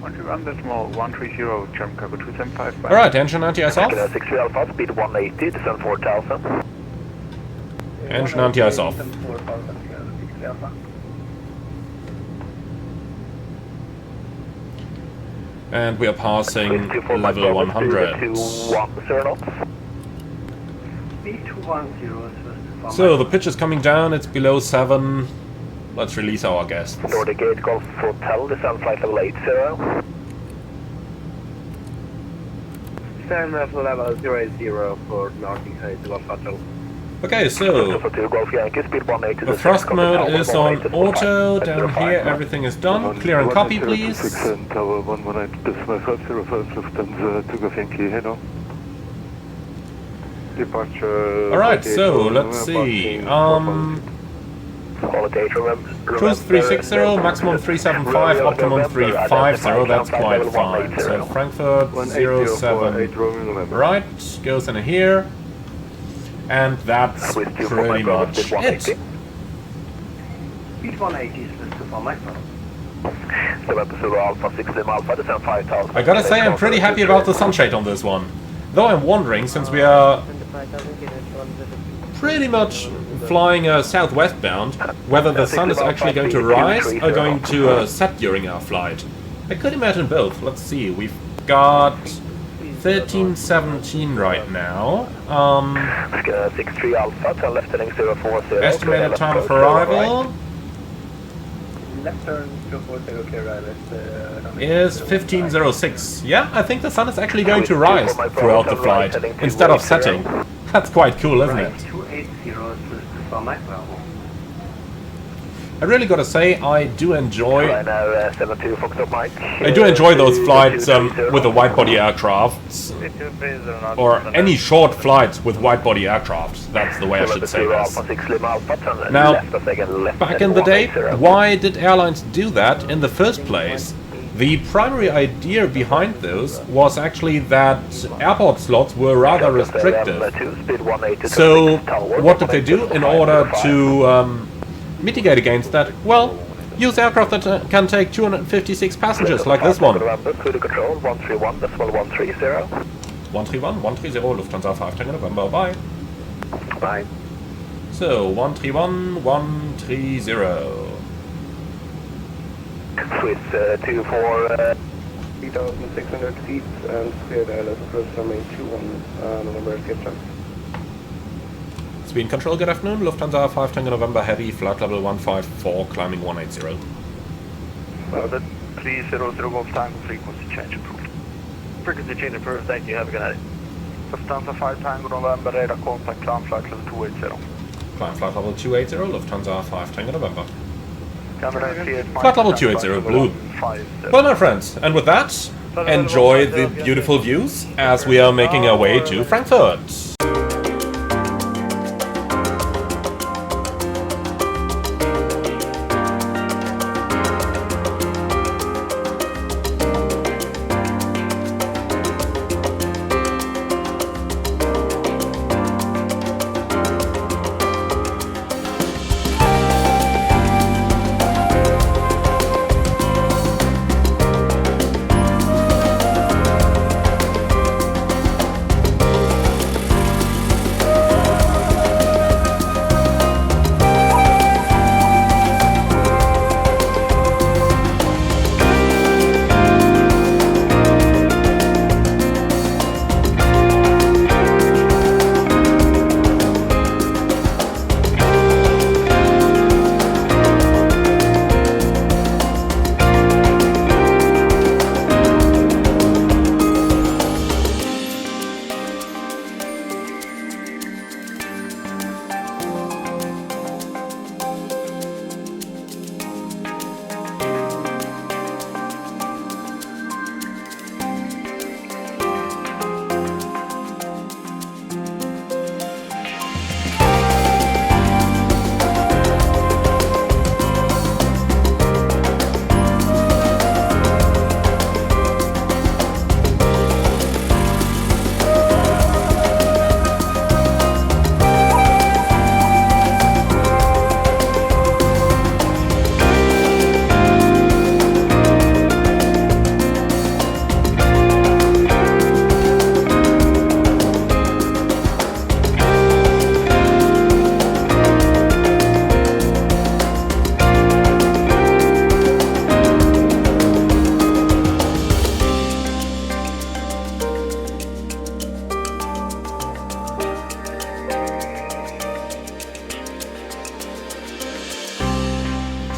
131.130, German cargo 275. Alright, engine anti-ice off. 60 Alpha, speed 180, descend 4000. Engine anti-ice off. And we are passing level 100. So the pitch is coming down, it's below 7. Let's release our guests. Nordic Gate Golf Hotel, descend flight level 80. Stand level 080 for Nordic Gate Golf Hotel. Okay, so the thrust mode is on auto. Down here everything is done. Clear and copy, please. Tower 118.505 Lufthansa to Golf Yankee, hello. Departure. Alright, so let's see. Cruise 360, maximum 375, optimum 350, that's quite fine. So Frankfurt 07, right, goes in here. And that's pretty much it. Speed 180 is listed for maximum. I gotta say, I'm pretty happy about the sunshade on this one. Though I'm wondering, since we are pretty much flying southwest bound, whether the sun is actually going to rise or going to set during our flight. I could imagine both. Let's see, we've got 13:17 right now. Estimated time of arrival is 15:06. Yeah, I think the sun is actually going to rise throughout the flight instead of setting. That's quite cool, isn't it? 280 is listed for maximum. I really gotta say, I do enjoy those flights with the wide-body aircrafts, or any short flights with wide-body aircrafts. That's the way I should say this. Now, back in the day, why did airlines do that in the first place? The primary idea behind those was actually that airport slots were rather restrictive. So, what did they do in order to mitigate against that? Well, use aircraft that can take 256 passengers, like this one. 131, 130, Lufthansa 5 Tango November, bye. Bye. So, 131, 130. Swiss 24. 3,600 feet and cleared airless approach runway 21, November escape. Speed control, good afternoon. Lufthansa 5 Tango November Heavy, flight level 154, climbing 180. The 300 Golf Tango frequency change approved. Frequency change approved, thank you, have a good night. Lufthansa 5 Tango November, radar contact, climb flight level 280. Climb flight level 280, Lufthansa 5 Tango November. Flight level 280, blue. Well, my friends, and with that, enjoy the beautiful views as we are making our way to Frankfurt.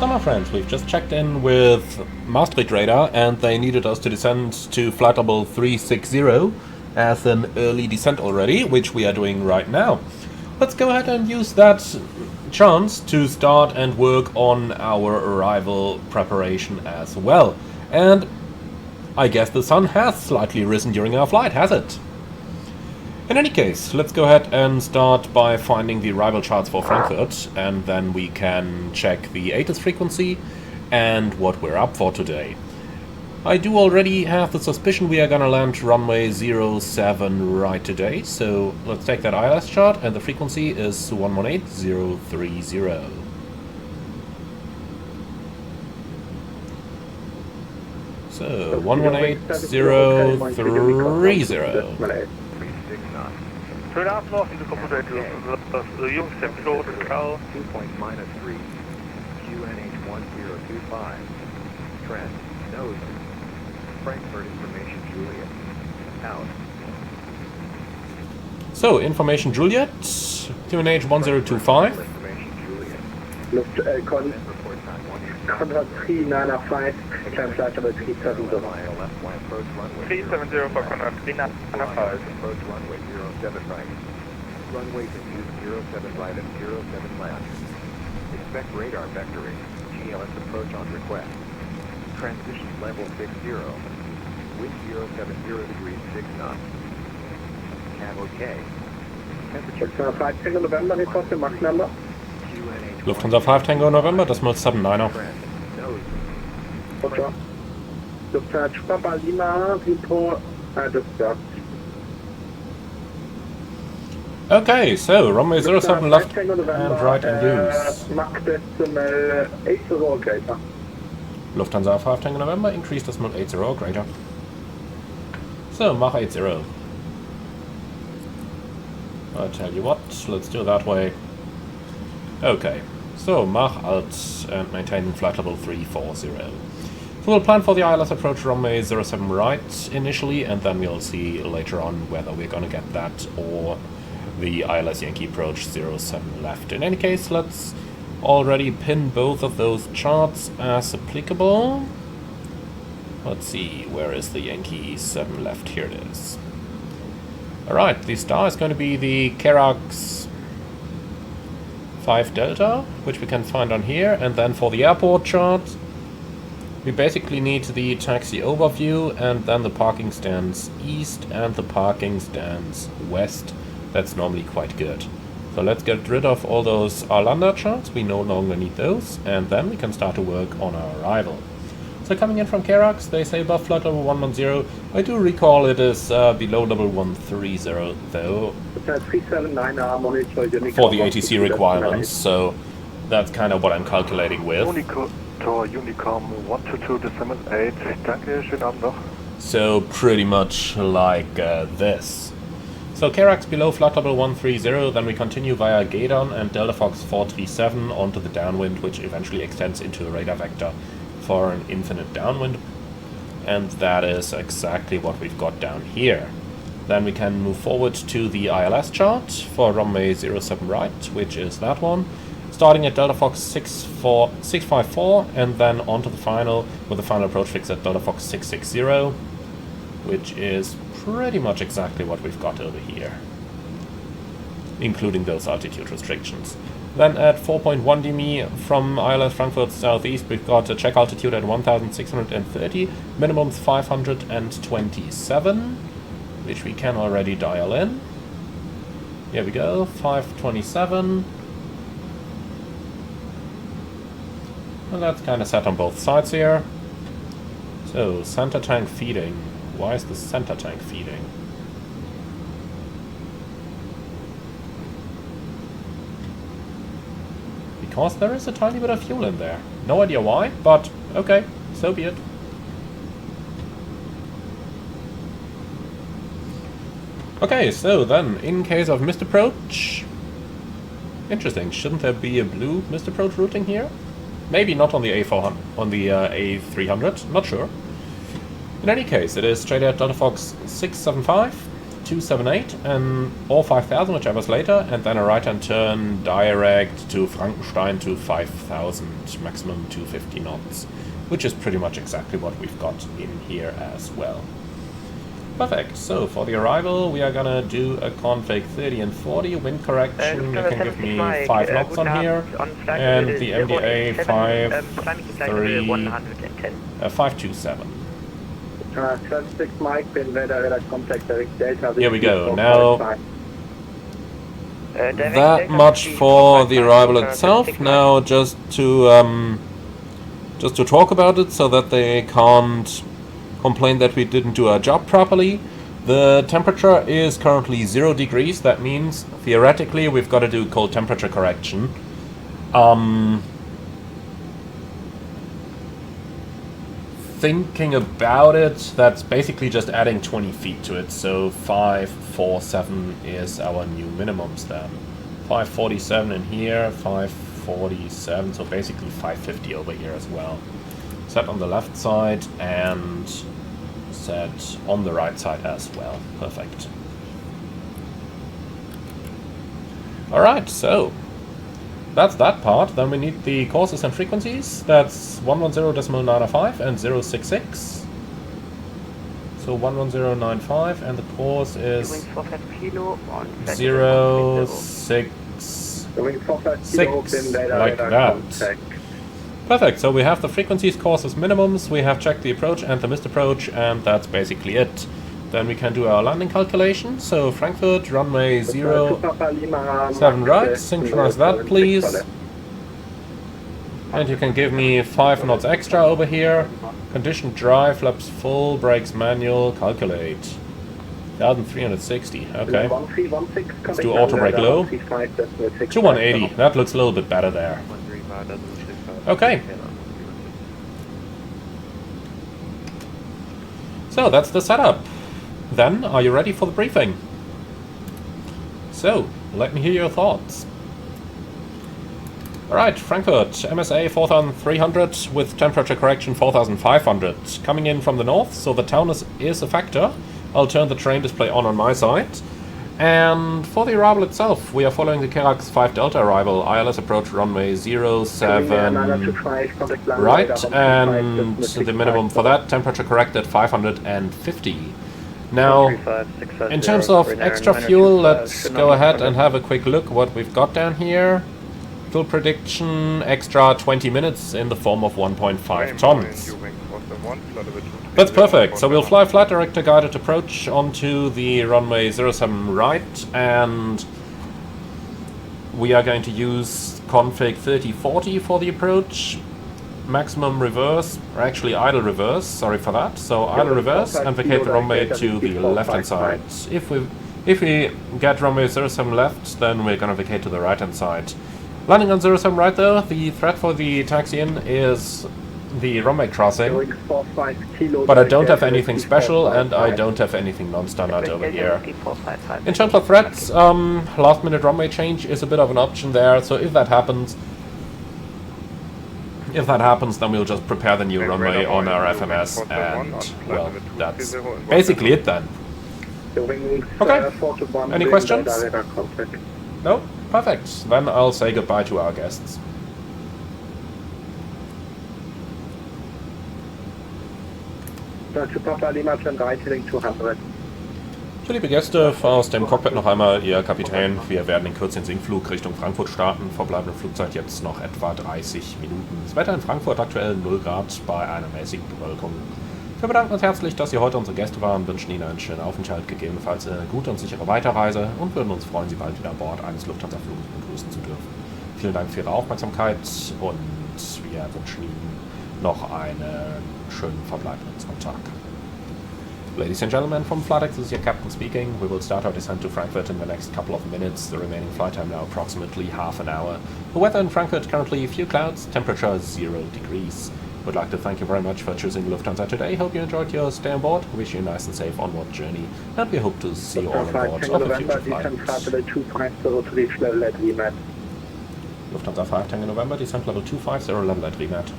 so my friends, we've just checked in with Maastricht Radar and they needed us to descend to flight level 360 as an early descent already, which we are doing right now. Let's go ahead and use that chance to start and work on our arrival preparation as well. And I guess the sun has slightly risen during our flight, has it? In any case, let's go ahead and start by finding the arrival charts for Frankfurt, and then we can check the ATC frequency and what we're up for today. I do already have the suspicion we are gonna land runway 07 right today, so let's take that ILS chart, and the frequency is 118030. So 118030. Turn off north into Cockpit to Yoke Central. 2 point -3. QNH1025. Trend. Nose. Frankfurt information Juliet. Out. So, information Juliet. QNH 1025. Information Juliet. Contact 3995, climb flight level 370. Left one approach runway. 370 for contact 3995. Approach runway 07 right. Runway to use 07 right and 07 left. Expect radar vectoring. GLS approach on request. Transition level 60. Wind 070 degrees 6 knots. Cab okay. Lufthansa 5 Tango November, request the Mach number. Lufthansa 5 Tango November, Decimal 79er. Roger. Lufthansa Papa Lima, report, discuss. Okay, so runway 07 left and right in use. Mach decimal 80 or greater. Lufthansa 5 Tango November, increase decimal 80 or greater. So, Mach 80. I'll tell you what, let's do it that way. Okay, so Mach alt and maintaining flight level 340. So we'll plan for the ILS approach runway 07 right initially, and then we'll see later on whether we're gonna get that or the ILS Yankee approach 07 left. In any case, let's already pin both of those charts as applicable. Let's see, where is the Yankee 7 left? Here it is. Alright, the star is going to be the Kerax 5 Delta, which we can find on here, and then for the airport chart, we basically need the taxi overview and then the parking stands east and the parking stands west. That's normally quite good. So let's get rid of all those Arlanda charts, we no longer need those, and then we can start to work on our arrival. So coming in from Kerax, they say above flight level 110. I do recall it is below level 130 though, for the ATC requirements, so that's kind of what I'm calculating with. Unicom 122 decimal 8, danke, schönen Abend noch. So pretty much like this. So Kerax below flight level 130, then we continue via Gaydon and Delta Fox 437 onto the downwind, which eventually extends into a radar vector for an infinite downwind, and that is exactly what we've got down here. Then we can move forward to the ILS chart for runway 07 right, which is that one, starting at Delta Fox 654 and then onto the final with the final approach fix at Delta Fox 660, which is pretty much exactly what we've got over here, including those altitude restrictions. Then at 4.1 dm from ILS Frankfurt southeast, we've got a check altitude at 1630, minimums 527, which we can already dial in. Here we go, 527. And that's kind of set on both sides here. So, center tank feeding. Why is the center tank feeding? Because there is a tiny bit of fuel in there. No idea why, but okay, so be it. Okay, so then, in case of missed approach... Interesting, shouldn't there be a blue missed approach routing here? Maybe not on the A400, on the A300, not sure. In any case, it is straight at Delta Fox 675, 278 and or 5000, whichever's later, and then a right-hand turn direct to Frankenstein to 5000, maximum 250 knots, which is pretty much exactly what we've got in here as well. Perfect. So for the arrival, we are gonna do a config 30 and 40 wind correction. You can give me 5 knots on here, and the MDA 527. 26 Mike, bin Weather Complex Direct Delta. Here we go. Now, that much for the arrival itself. Now, just to talk about it, so that they can't complain that we didn't do our job properly. The temperature is currently 0 degrees. That means theoretically we've got to do cold temperature correction. Thinking about it, that's basically just adding 20 feet to it. So 547 is our new minimums then. 547 in here, 547, so basically 550 over here as well. Set on the left side and set on the right side as well. Perfect. Alright, so that's that part. Then we need the courses and frequencies. That's 110.905 and 066. So 110.95 and the course is 066, like that. Perfect, so we have the frequencies, courses, minimums, we have checked the approach and the missed approach, and that's basically it. Then we can do our landing calculation. So Frankfurt, runway 07 right, synchronize that please. And you can give me 5 knots extra over here. Conditioned drive, flaps full, brakes manual, calculate. 1360, okay. Let's do auto brake low. 2180, that looks a little bit better there. Okay. So that's the setup. Then, are you ready for the briefing? So, let me hear your thoughts. Alright, Frankfurt, MSA 4300 with temperature correction 4500. Coming in from the north, so the town is a factor. I'll turn the terrain display on my side. And for the arrival itself, we are following the Kerax 5 Delta arrival, ILS approach runway 07 right, and the minimum for that, temperature corrected 550. Now, in terms of extra fuel, let's go ahead and have a quick look what we've got down here. Fuel prediction, extra 20 minutes in the form of 1.5 tons. That's perfect. So we'll fly flight director guided approach onto the runway 07 right, and we are going to use config 3040 for the approach. Maximum reverse, or actually idle reverse, sorry for that. So idle reverse and vacate the runway to the left hand side. If we get runway 07 left, then we're gonna vacate to the right hand side. Landing on 07 right though, the threat for the taxi in is the runway crossing, but I don't have anything special and I don't have anything non-standard over here. In terms of threats, last minute runway change is a bit of an option there, so if that happens, then we'll just prepare the new runway on our FMS, and well, that's basically it then. Okay, any questions? No? Perfect, then I'll say goodbye to our guests. So, liebe Gäste, aus dem Cockpit noch einmal Ihr Kapitän. Wir werden in Kürze den Sinkflug Richtung Frankfurt starten. Verbleibende Flugzeit jetzt noch etwa 30 Minuten. Das Wetter in Frankfurt aktuell 0 Grad bei einer mäßigen Bewölkung. Wir bedanken uns herzlich, dass Sie heute unsere Gäste waren, wünschen Ihnen einen schönen Aufenthalt, gegebenenfalls eine gute und sichere Weiterreise und würden uns freuen, Sie bald wieder an Bord eines Lufthansa-Fluges begrüßen zu dürfen. Vielen Dank für Ihre Aufmerksamkeit und wir wünschen Ihnen noch einen schönen verbleibenden Sonntag. Ladies and gentlemen, from FlightX, this is your captain speaking. We will start our descent to Frankfurt in the next couple of minutes. The remaining flight time now approximately half an hour. The weather in Frankfurt currently a few clouds, temperature 0 degrees. Would like to thank you very much for choosing Lufthansa today. Hope you enjoyed your stay on board. Wish you a nice and safe onward journey, and we hope to see you all on board of a future flight. Lufthansa 5 Tango November, descent level 250, level at VMAT.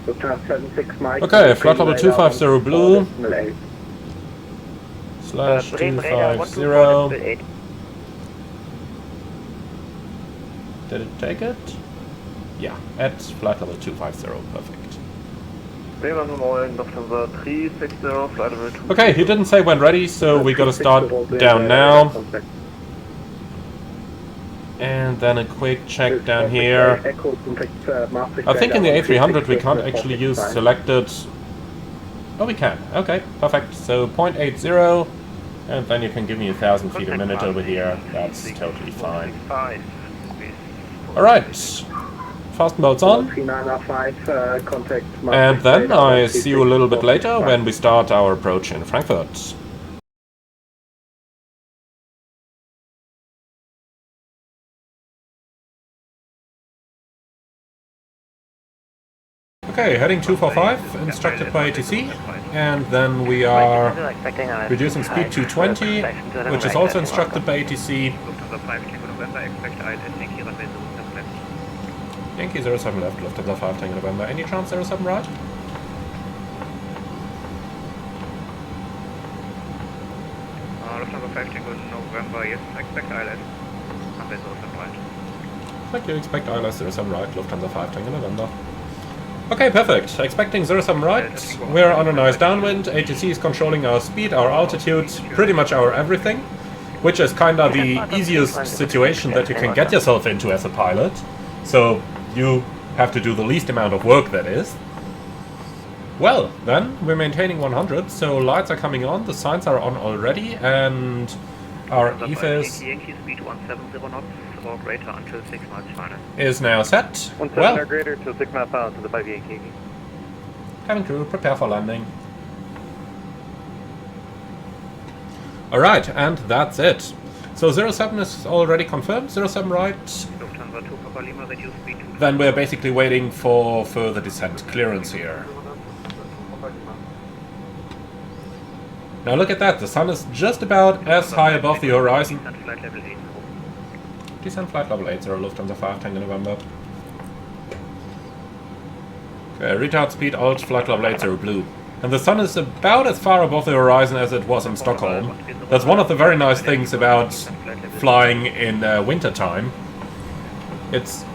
Okay, flight level 250 blue. Slash 250. Did it take it? Yeah, at flight level 250, perfect. Okay, he didn't say when ready, so we gotta start down now. And then a quick check down here. I think in the A300 we can't actually use selected. Oh, we can. Okay, perfect. So 0.80, and then you can give me 1,000 feet a minute over here. That's totally fine. Alright, fasten belts on. And then I see you a little bit later when we start our approach in Frankfurt. Okay, heading 245, instructed by ATC, and then we are reducing speed to 20, which is also instructed by ATC. Yankee 07 left, Lufthansa 5 Tango November. Any chance 07 right? Lufthansa 5 Tango November, yes, expect ILS. Runway 07 right. Thank you, expect ILS 07 right, Lufthansa 5 Tango November. Okay, perfect. Expecting 07 right. We're on a nice downwind. ATC is controlling our speed, our altitude, pretty much our everything, which is kind of the easiest situation that you can get yourself into as a pilot. So you have to do the least amount of work, that is. Well, then we're maintaining 100, so lights are coming on, the signs are on already, and our EFIS is now set. Well, cabin crew, prepare for landing. Alright, and that's it. So 07 is already confirmed, 07 right. Then we're basically waiting for further descent clearance here. Now look at that, the sun is just about as high above the horizon. Descent flight level 80, Lufthansa 5 Tango November. Okay, retard speed alt flight level 80 blue. And the sun is about as far above the horizon as it was in Stockholm. That's one of the very nice things about flying in winter time. It's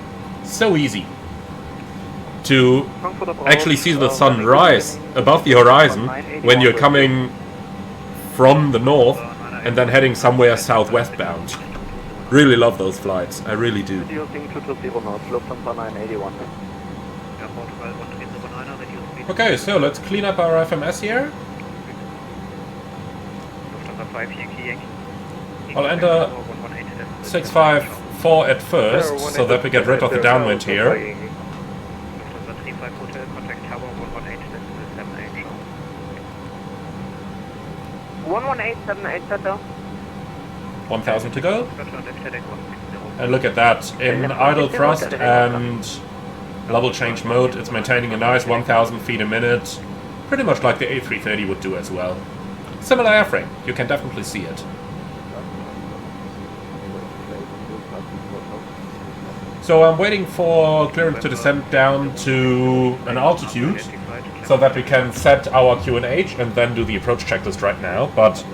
so easy to actually see the sun rise above the horizon when you're coming from the north and then heading somewhere southwest bound. Really love those flights, I really do. Okay, so let's clean up our FMS here. I'll enter 654 at first, so that we get rid of the downwind here. 1,000 to go. And look at that, in idle thrust and level change mode, it's maintaining a nice 1,000 feet a minute, pretty much like the A330 would do as well. Similar airframe, you can definitely see it. So I'm waiting for clearance to descend down to an altitude, so that we can set our QNH and then do the approach checklist right now, but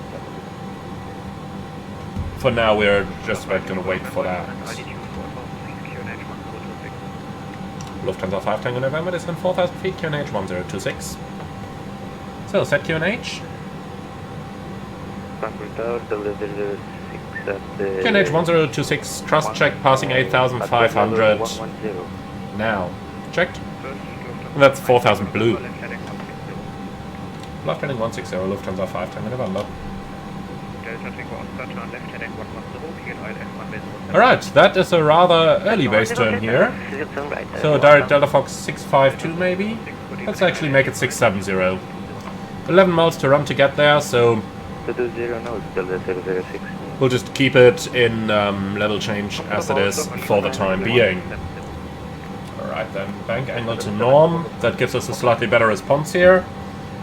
for now we're just about going to wait for that. Lufthansa 5 Tango November, descend 4,000 feet, QNH 1026. So, set QNH. QNH 1026, thrust check passing 8,500. Now, checked. And that's 4,000 blue. Left heading 160, Lufthansa 5 Tango November. Alright, that is a rather early base turn here. So direct Delta Fox 652 maybe? Let's actually make it 670. 11 miles to run to get there, so we'll just keep it in level change as it is for the time being. Alright then, bank angle to norm. That gives us a slightly better response here.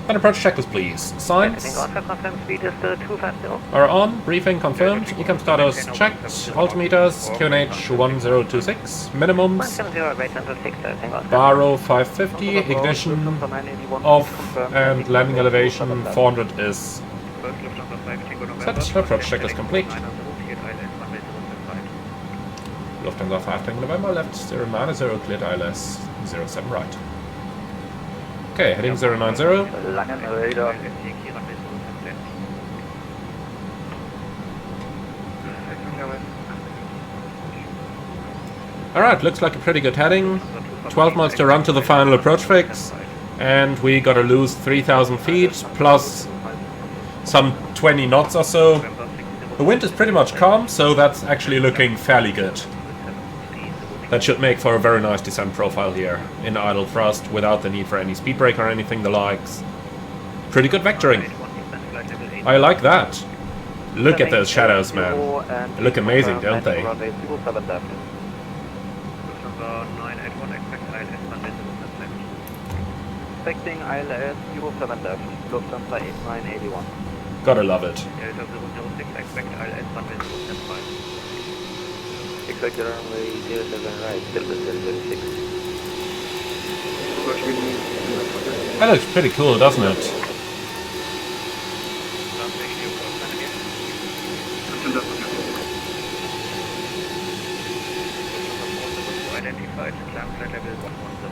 And approach checklist, please. Signs speed is 250. are on. Briefing confirmed. Ecam status checked. Altimeters QNH 1026. Minimums. Baro 550. Ignition off. And landing elevation 400 is set. Approach checklist complete. Lufthansa 5 Tango November, left 090, cleared ILS 07 right. Okay, heading 090. Alright, looks like a pretty good heading. 12 miles to run to the final approach fix. And we gotta lose 3,000 feet plus some 20 knots or so. The wind is pretty much calm, so that's actually looking fairly good. That should make for a very nice descent profile here in idle thrust without the need for any speed brake or anything the likes. Pretty good vectoring. I like that. Look at those shadows, man. They look amazing, don't they? Expecting ILS 07 left, Lufthansa 8981. Gotta love it. Expect runway 07 right, still with 006. That looks pretty cool, doesn't it?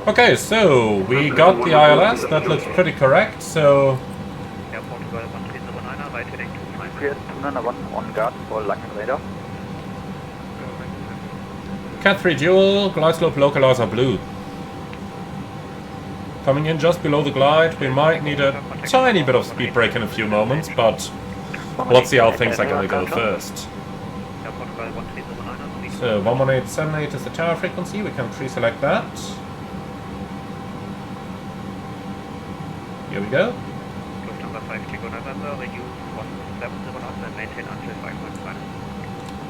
Okay, so we got the ILS, that looks pretty correct, so... on guard for Lacken radar. Cat 3 dual, glide slope localizer blue. Coming in just below the glide, we might need a tiny bit of speed brake in a few moments, but let's see how things are gonna go first. So 11878 is the tower frequency, we can pre-select that. Here we go.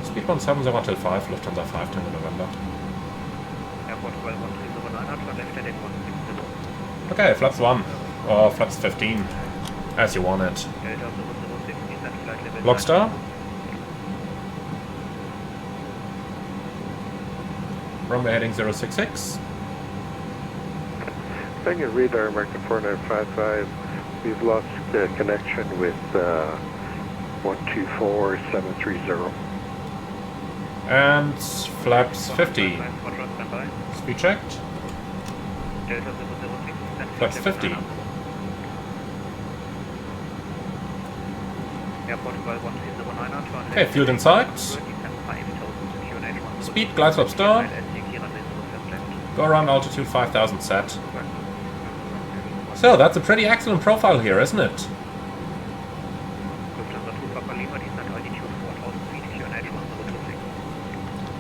Speed 170 until 5, Lufthansa 5 Tango November. Okay, flaps 1, or flaps 15, as you want it. Lockstar. Runway heading 066. Thank you, radar marking 4955. We've lost connection with 124730. And flaps 50. Speed checked. Flaps 50. Okay, fueled in sight. Speed, glide slope start. Go around altitude 5000 set. So that's a pretty excellent profile here, isn't it?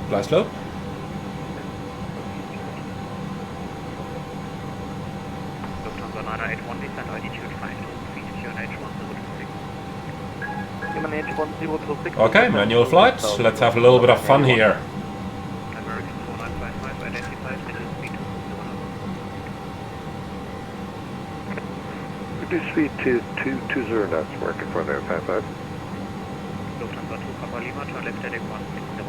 Glide slope. Okay, manual flight. Let's have a little bit of fun here. Speed 220 knots, marking 4955. Lufthansa 2 Papa Lima, turn left heading 160.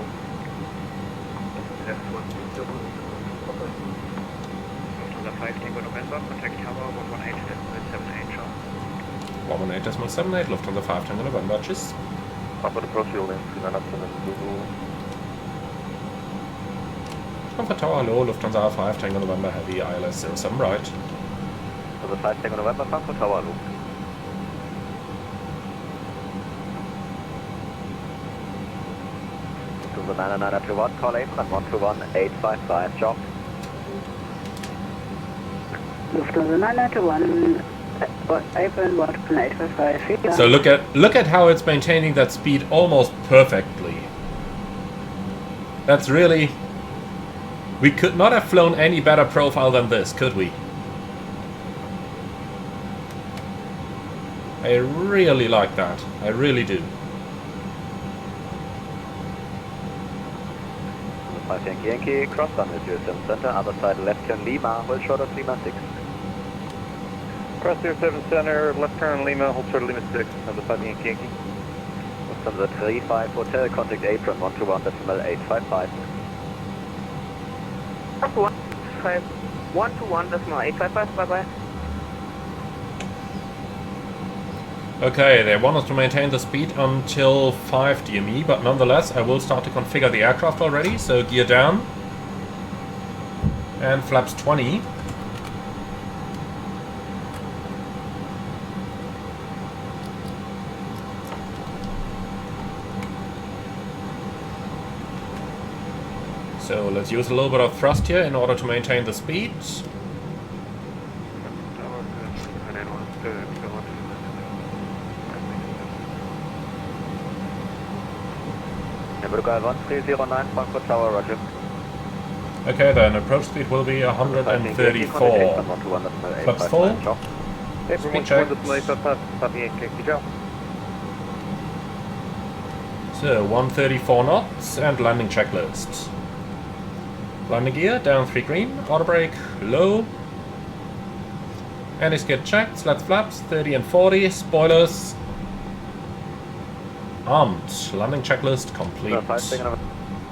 Lufthansa 5 Tango November, contact tower 118.78 118.78, Lufthansa 5 Tango November, tschüss. Papa the Pro-Fuel in 39 Comfort Tower, hello, Lufthansa 5 Tango November, heavy ILS 07 right. The 5 Tango November, Frankfurt Tower, loop. To the 99921, call apron 121855, job. Lufthansa 991, apron 11855. So look at how it's maintaining that speed almost perfectly. That's really... We could not have flown any better profile than this, could we? I really like that. I really do. 5 Yankee Yankee, cross run with USM center, other side left turn Lima, hold short of Lima 6. Cross 07 center, left turn Lima, hold short of Lima 6, number 5 Yankee. Lufthansa 35 Hotel, contact apron 121.855. 121.855, bye bye. Okay, they want us to maintain the speed until 5 DME, but nonetheless I will start to configure the aircraft already, so gear down. And flaps 20. So let's use a little bit of thrust here in order to maintain the speed. Frankfurt Tower, roger. Okay, then approach speed will be 134. Flaps full. Speed check. So 134 knots and landing checklist. Landing gear down 3 green, auto brake low. Anti-skid checked, slats flaps 30 and 40, spoilers armed. Landing checklist complete.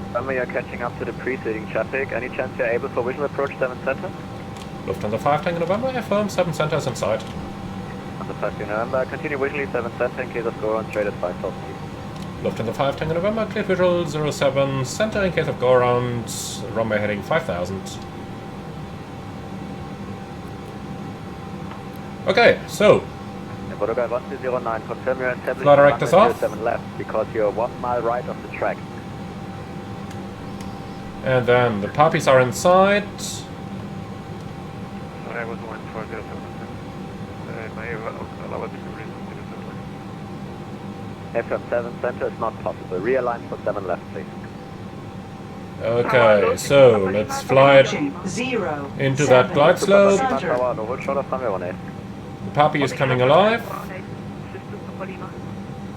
Remember you're catching up to the preceding traffic. Any chance you're able for visual approach 7 center? Lufthansa 5 Tango November, affirm 7 center is in sight. Lufthansa 5 Tango November, continue visually 7 center in case of go around straight at 5,000 feet. Lufthansa 5 Tango November, clear visual 07 center in case of go around, runway heading 5000. Okay, so Flight directors off. 7 left because you're 1 mile right of the track. And then the puppies are inside. I was one for the FM 7 center is not possible. Realign for 7 left, please. Okay, so let's fly it into that glide slope. The puppy is coming alive.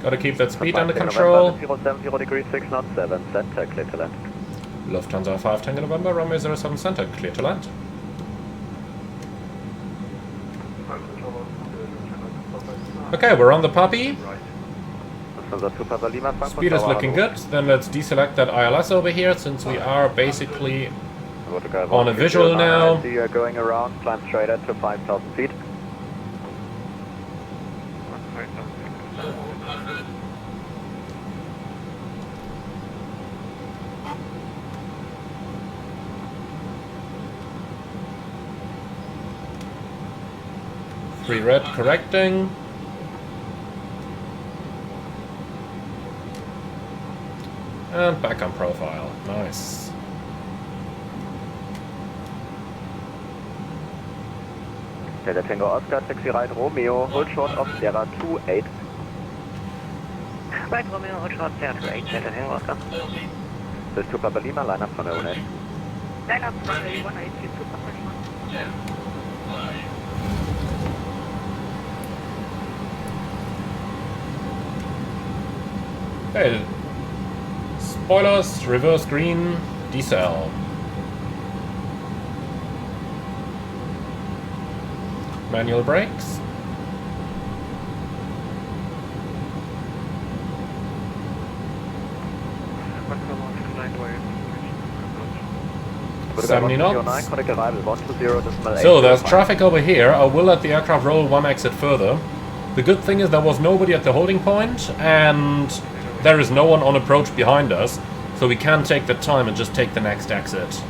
Gotta keep that speed under control. 070 degrees 6 knots 7 center, clear to land. Lufthansa 5 Tango November, runway 07 center, clear to land. Okay, we're on the puppy. Speed is looking good. Then let's deselect that ILS over here, since we are basically on a visual now. You are going around, climb straight up to 5,000 feet. Three red correcting. And back on profile. Nice. Delta Tango Oscar, taxi right Romeo, hold short of Sierra 28. Right Romeo, hold short Sierra 28, Delta Tango Oscar. This is to Papa Lima, line up from the 18. Line up from the 18 to Papa Lima. Okay. Spoilers, reverse green, decel. Manual brakes. $70 knots. So there's traffic over here. I will let the aircraft roll 1 exit further. The good thing is there was nobody at the holding point, and there is no one on approach behind us, so we can take the time and just take the next exit.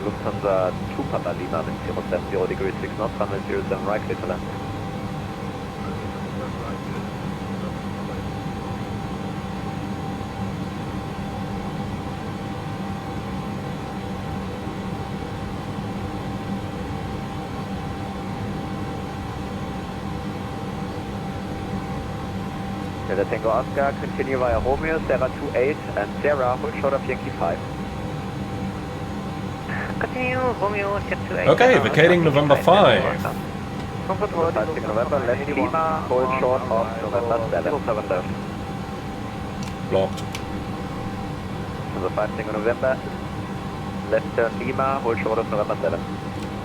Lufthansa 2 Papa Lima with 070 degrees 6 knots, runway 07 right, clear to land. Delta Tango Oscar, continue via Romeo, Sierra 28 and Sierra, hold short of Yankee 5. Continue, Romeo, Sierra 28. Okay, vacating November 5. November, left Lima, hold short of November 7. 7 left. Blocked. November 5 November, left turn Lima, hold short of November 7.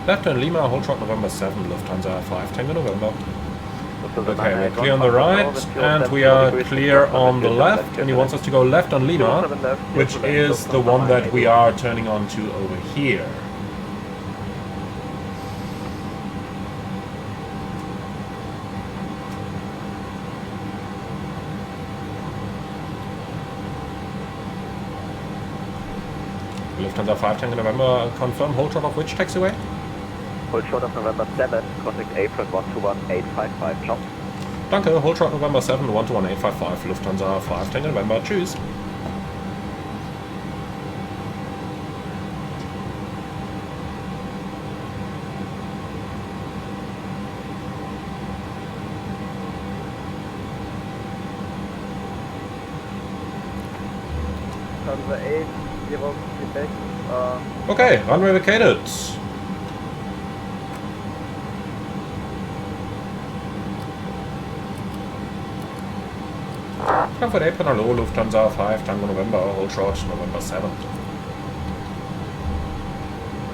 Left turn Lima, hold short November 7, Lufthansa 5 Tango November. Okay, we're clear on the right, and we are clear on the left, and he wants us to go left on Lima, which is the one that we are turning on to over here. Lufthansa 5 Tango November, confirm hold short of which taxiway? Hold short of November 7, contact apron 121855, ciao. Danke, hold short November 7, 121855, Lufthansa 5 Tango November, tschüss. Lufthansa 8, 0, Quebec. Okay, runway vacated. Frankfurt apron, hello, Lufthansa 5 Tango November, hold short November 7.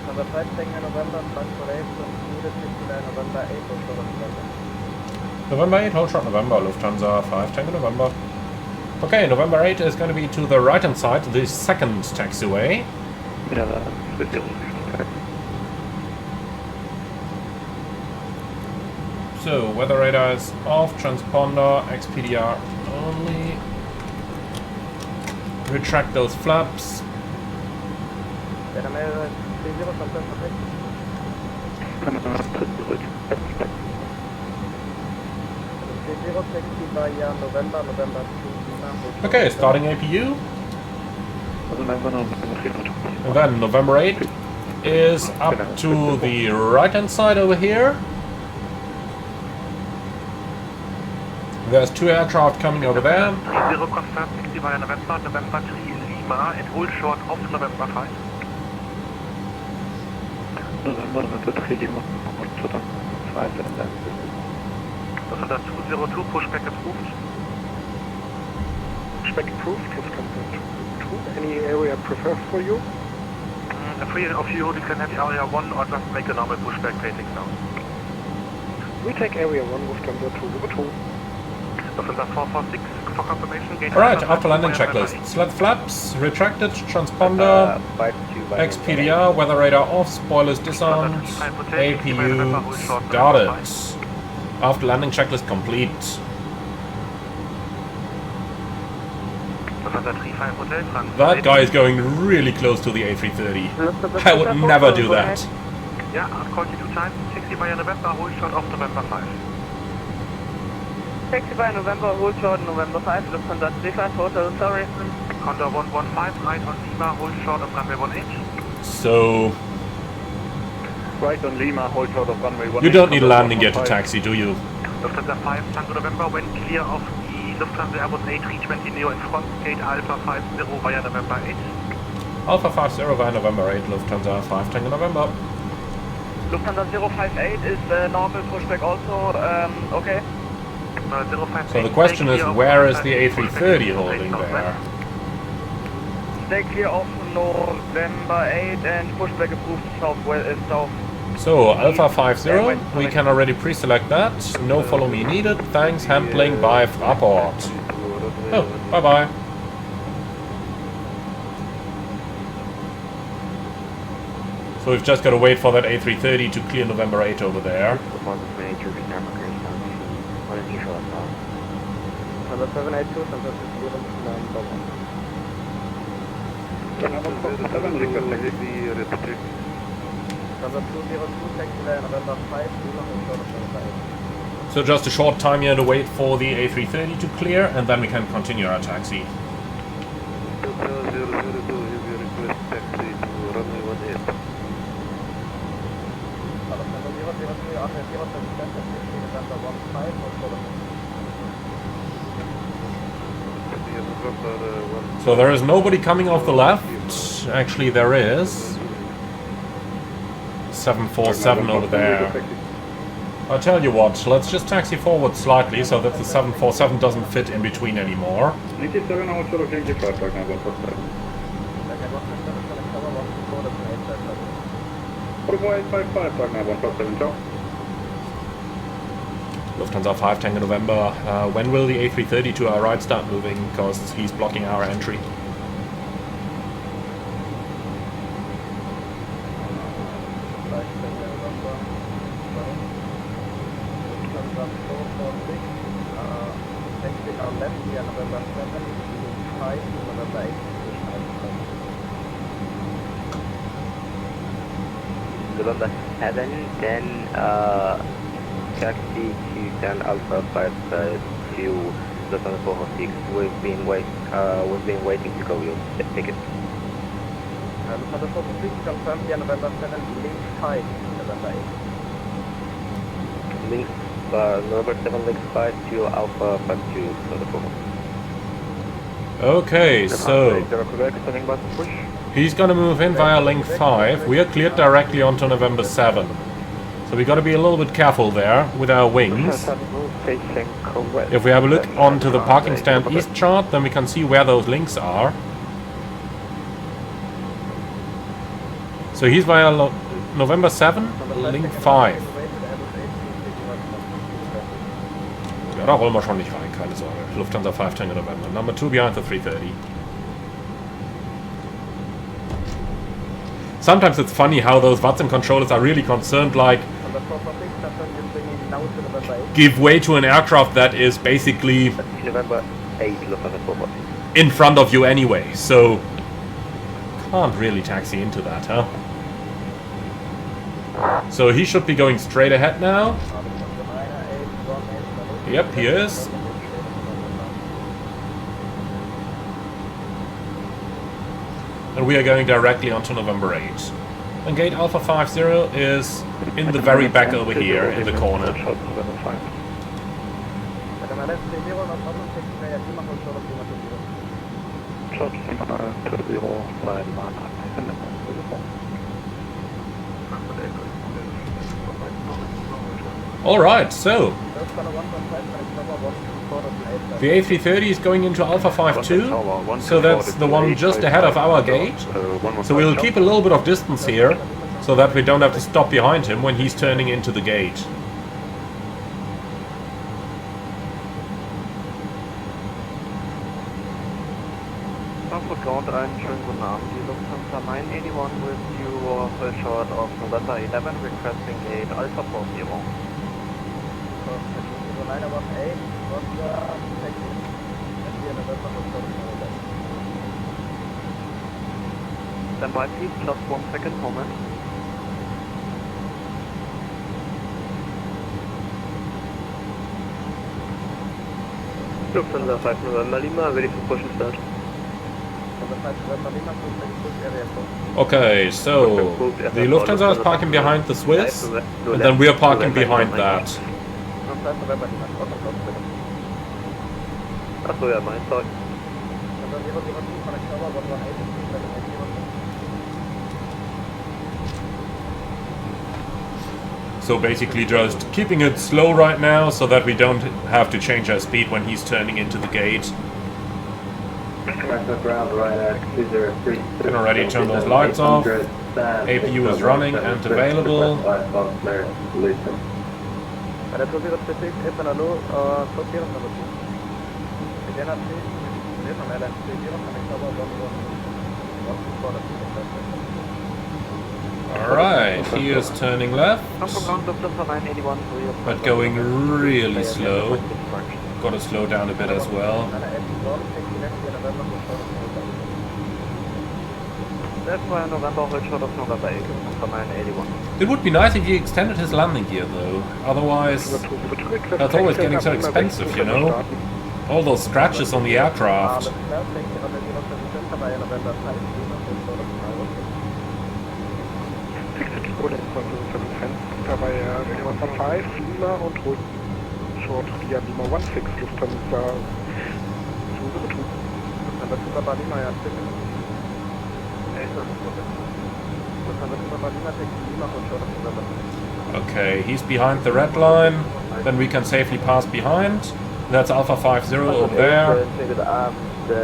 Lufthansa 5 Tango November, Frankfurt apron, needed 59 November 8, hold short November. November 8, hold short November, Lufthansa 5 Tango November. Okay, November 8 is going to be to the right hand side, the second taxiway. So, weather radar is off, transponder, XPDR only. Retract those flaps. Okay, starting APU. And then November 8 is up to the right hand side over here. There's two aircraft coming over there. Zero confirmed, 60 via November, November 3 Lima, and hold short off November 5. November 3 Lima, hold 5 and then. That's 202, pushback approved. Pushback approved, Lufthansa 2. Any area preferred for you? Free of you, you can have area 1 or just make a normal pushback pacing down. We take area 1, Lufthansa 202. Lufthansa 446 for confirmation. Alright, after landing checklist. Sled flaps, retracted, transponder, XPDR, weather radar off, spoilers disarmed, APU started. After landing checklist complete. That guy is going really close to the A330. I would never do that. Yeah, I've called you 2 times. 60 via November, hold short off November 5. 60 via November, hold short November 5, Lufthansa 35, hotel, sorry. Condor 115, right on Lima, hold short of runway 18. So... Right on Lima, hold short of runway 18. You don't need a landing gear to taxi, do you? Lufthansa 5, Tango November, when clear of the Lufthansa Airbus A320 Neo in front, gate Alpha 50 via November 8. Alpha 50 via November 8, Lufthansa 5 Tango November. Lufthansa 058 is normal pushback also, okay. So the question is, where is the A330 holding there? Stay clear of November 8 and pushback approved south. So, Alpha 50, we can already pre-select that. No follow me needed. Thanks, handling by Fraport. Oh, bye-bye. So we've just got to wait for that A330 to clear November 8 over there. So just a short time here to wait for the A330 to clear, and then we can continue our taxi. So there is nobody coming off the left. Actually, there is 747 over there. I'll tell you what, let's just taxi forward slightly so that the 747 doesn't fit in between anymore. November 855, right now, 147 top. Lufthansa 5 Tango November. When will the A330 to our right start moving? Because he's blocking our entry. November 7, then taxi to San Alpha 5 to Lufthansa 406. We've been waiting to go your ticket. Lufthansa 406 confirmed via November 7, link 5 November 8. Link November 7, link 5 to Alpha 52 Lufthansa 406. Okay, so he's gonna move in via link 5. We are cleared directly onto November 7. So we gotta be a little bit careful there with our wings. If we have a look onto the parking stand east chart, then we can see where those links are. So he's via November 7, link 5. Ja, da rollen wir schon nicht rein, keine Sorge. Lufthansa 5 Tango November. Number 2 behind the 330. Sometimes it's funny how those VATSIM controllers are really concerned, like, give way to an aircraft that is basically November 8, in front of you anyway, so can't really taxi into that, huh? So he should be going straight ahead now. Yep, he is. And we are going directly onto November 8. And gate Alpha 50 is in the very back over here, in the corner. Alright, so the A330 is going into Alpha 52, so that's the one just ahead of our gate. So we'll keep a little bit of distance here, so that we don't have to stop behind him when he's turning into the gate. Frankfurt, einen schönen guten Abend. Die Lufthansa 981 with your full short of November 11 requesting gate Alpha 40. Stand by please, just 1 second, moment. Lufthansa 5 November Lima, ready for push and start. Okay, so the Lufthansa is parking behind the Swiss, and then we are parking behind that. Achso, ja, mein Zeug. So basically just keeping it slow right now, so that we don't have to change our speed when he's turning into the gate. Can already turn those lights off. APU is running and available. Alright, he is turning left, but going really slow. Gotta slow down a bit as well. That's why November hold short of November 8 from 981. It would be nice if he extended his landing gear though, otherwise that's always getting so expensive, you know? All those scratches on the aircraft. Okay, he's behind the red line, then we can safely pass behind. That's Alpha 50 over there.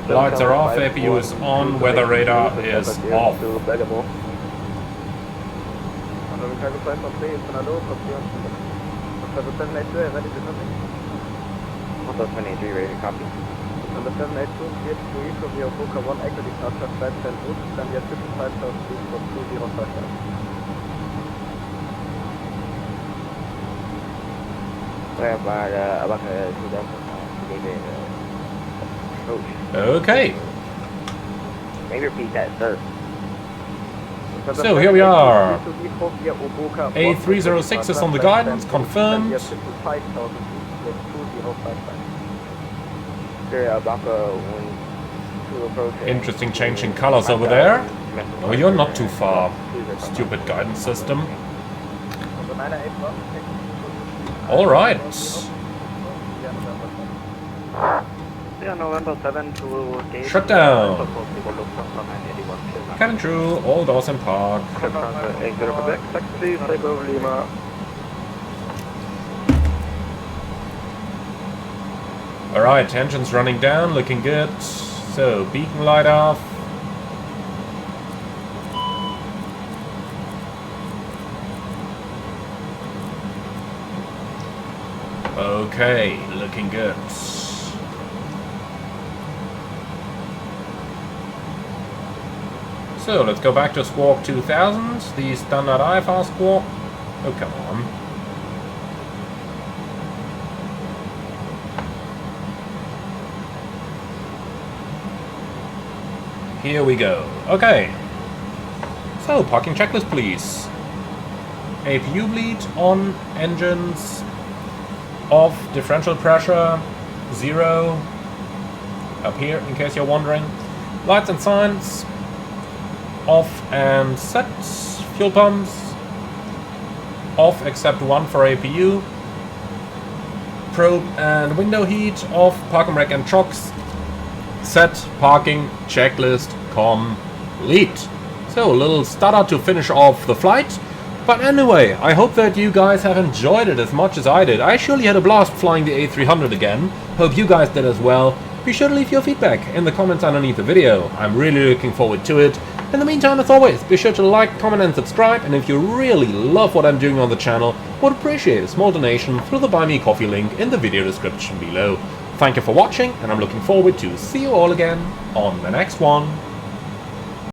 Lights are off, APU is on, weather radar is off. Cargo 513 is on a low, copy on. 782 is ready to copy. Hotel 783 ready to copy. Number 782, clear to east of your Boca 1 echo departure flight 10 route, then we are 55,000 feet for 2055. Where about Okay. Maybe repeat that, sir. So here we are. A306 is on the guidance, confirmed. Interesting change in colors over there. Oh, you're not too far. Stupid guidance system. Alright. Yeah, November 7 to gate. Shutdown. Cabin crew, all doors in park. Taxi, take over Lima. Alright, engines running down, looking good. So, beacon light off. Okay, looking good. So, let's go back to Squawk 2000, the standard IFR Squawk. Oh, come on. Here we go. Okay. So, parking checklist, please. APU bleed on, engines off, differential pressure 0. Up here, in case you're wondering. Lights and signs off and set. Fuel pumps off except one for APU. Probe and window heat off. Parking brake and chocks set. Parking checklist complete. So a little starter to finish off the flight. But anyway, I hope that you guys have enjoyed it as much as I did. I surely had a blast flying the A300 again. Hope you guys did as well. Be sure to leave your feedback in the comments underneath the video. I'm really looking forward to it. In the meantime, as always, be sure to like, comment and subscribe. And if you really love what I'm doing on the channel, would appreciate a small donation through the Buy Me Coffee link in the video description below. Thank you for watching, and I'm looking forward to see you all again on the next one.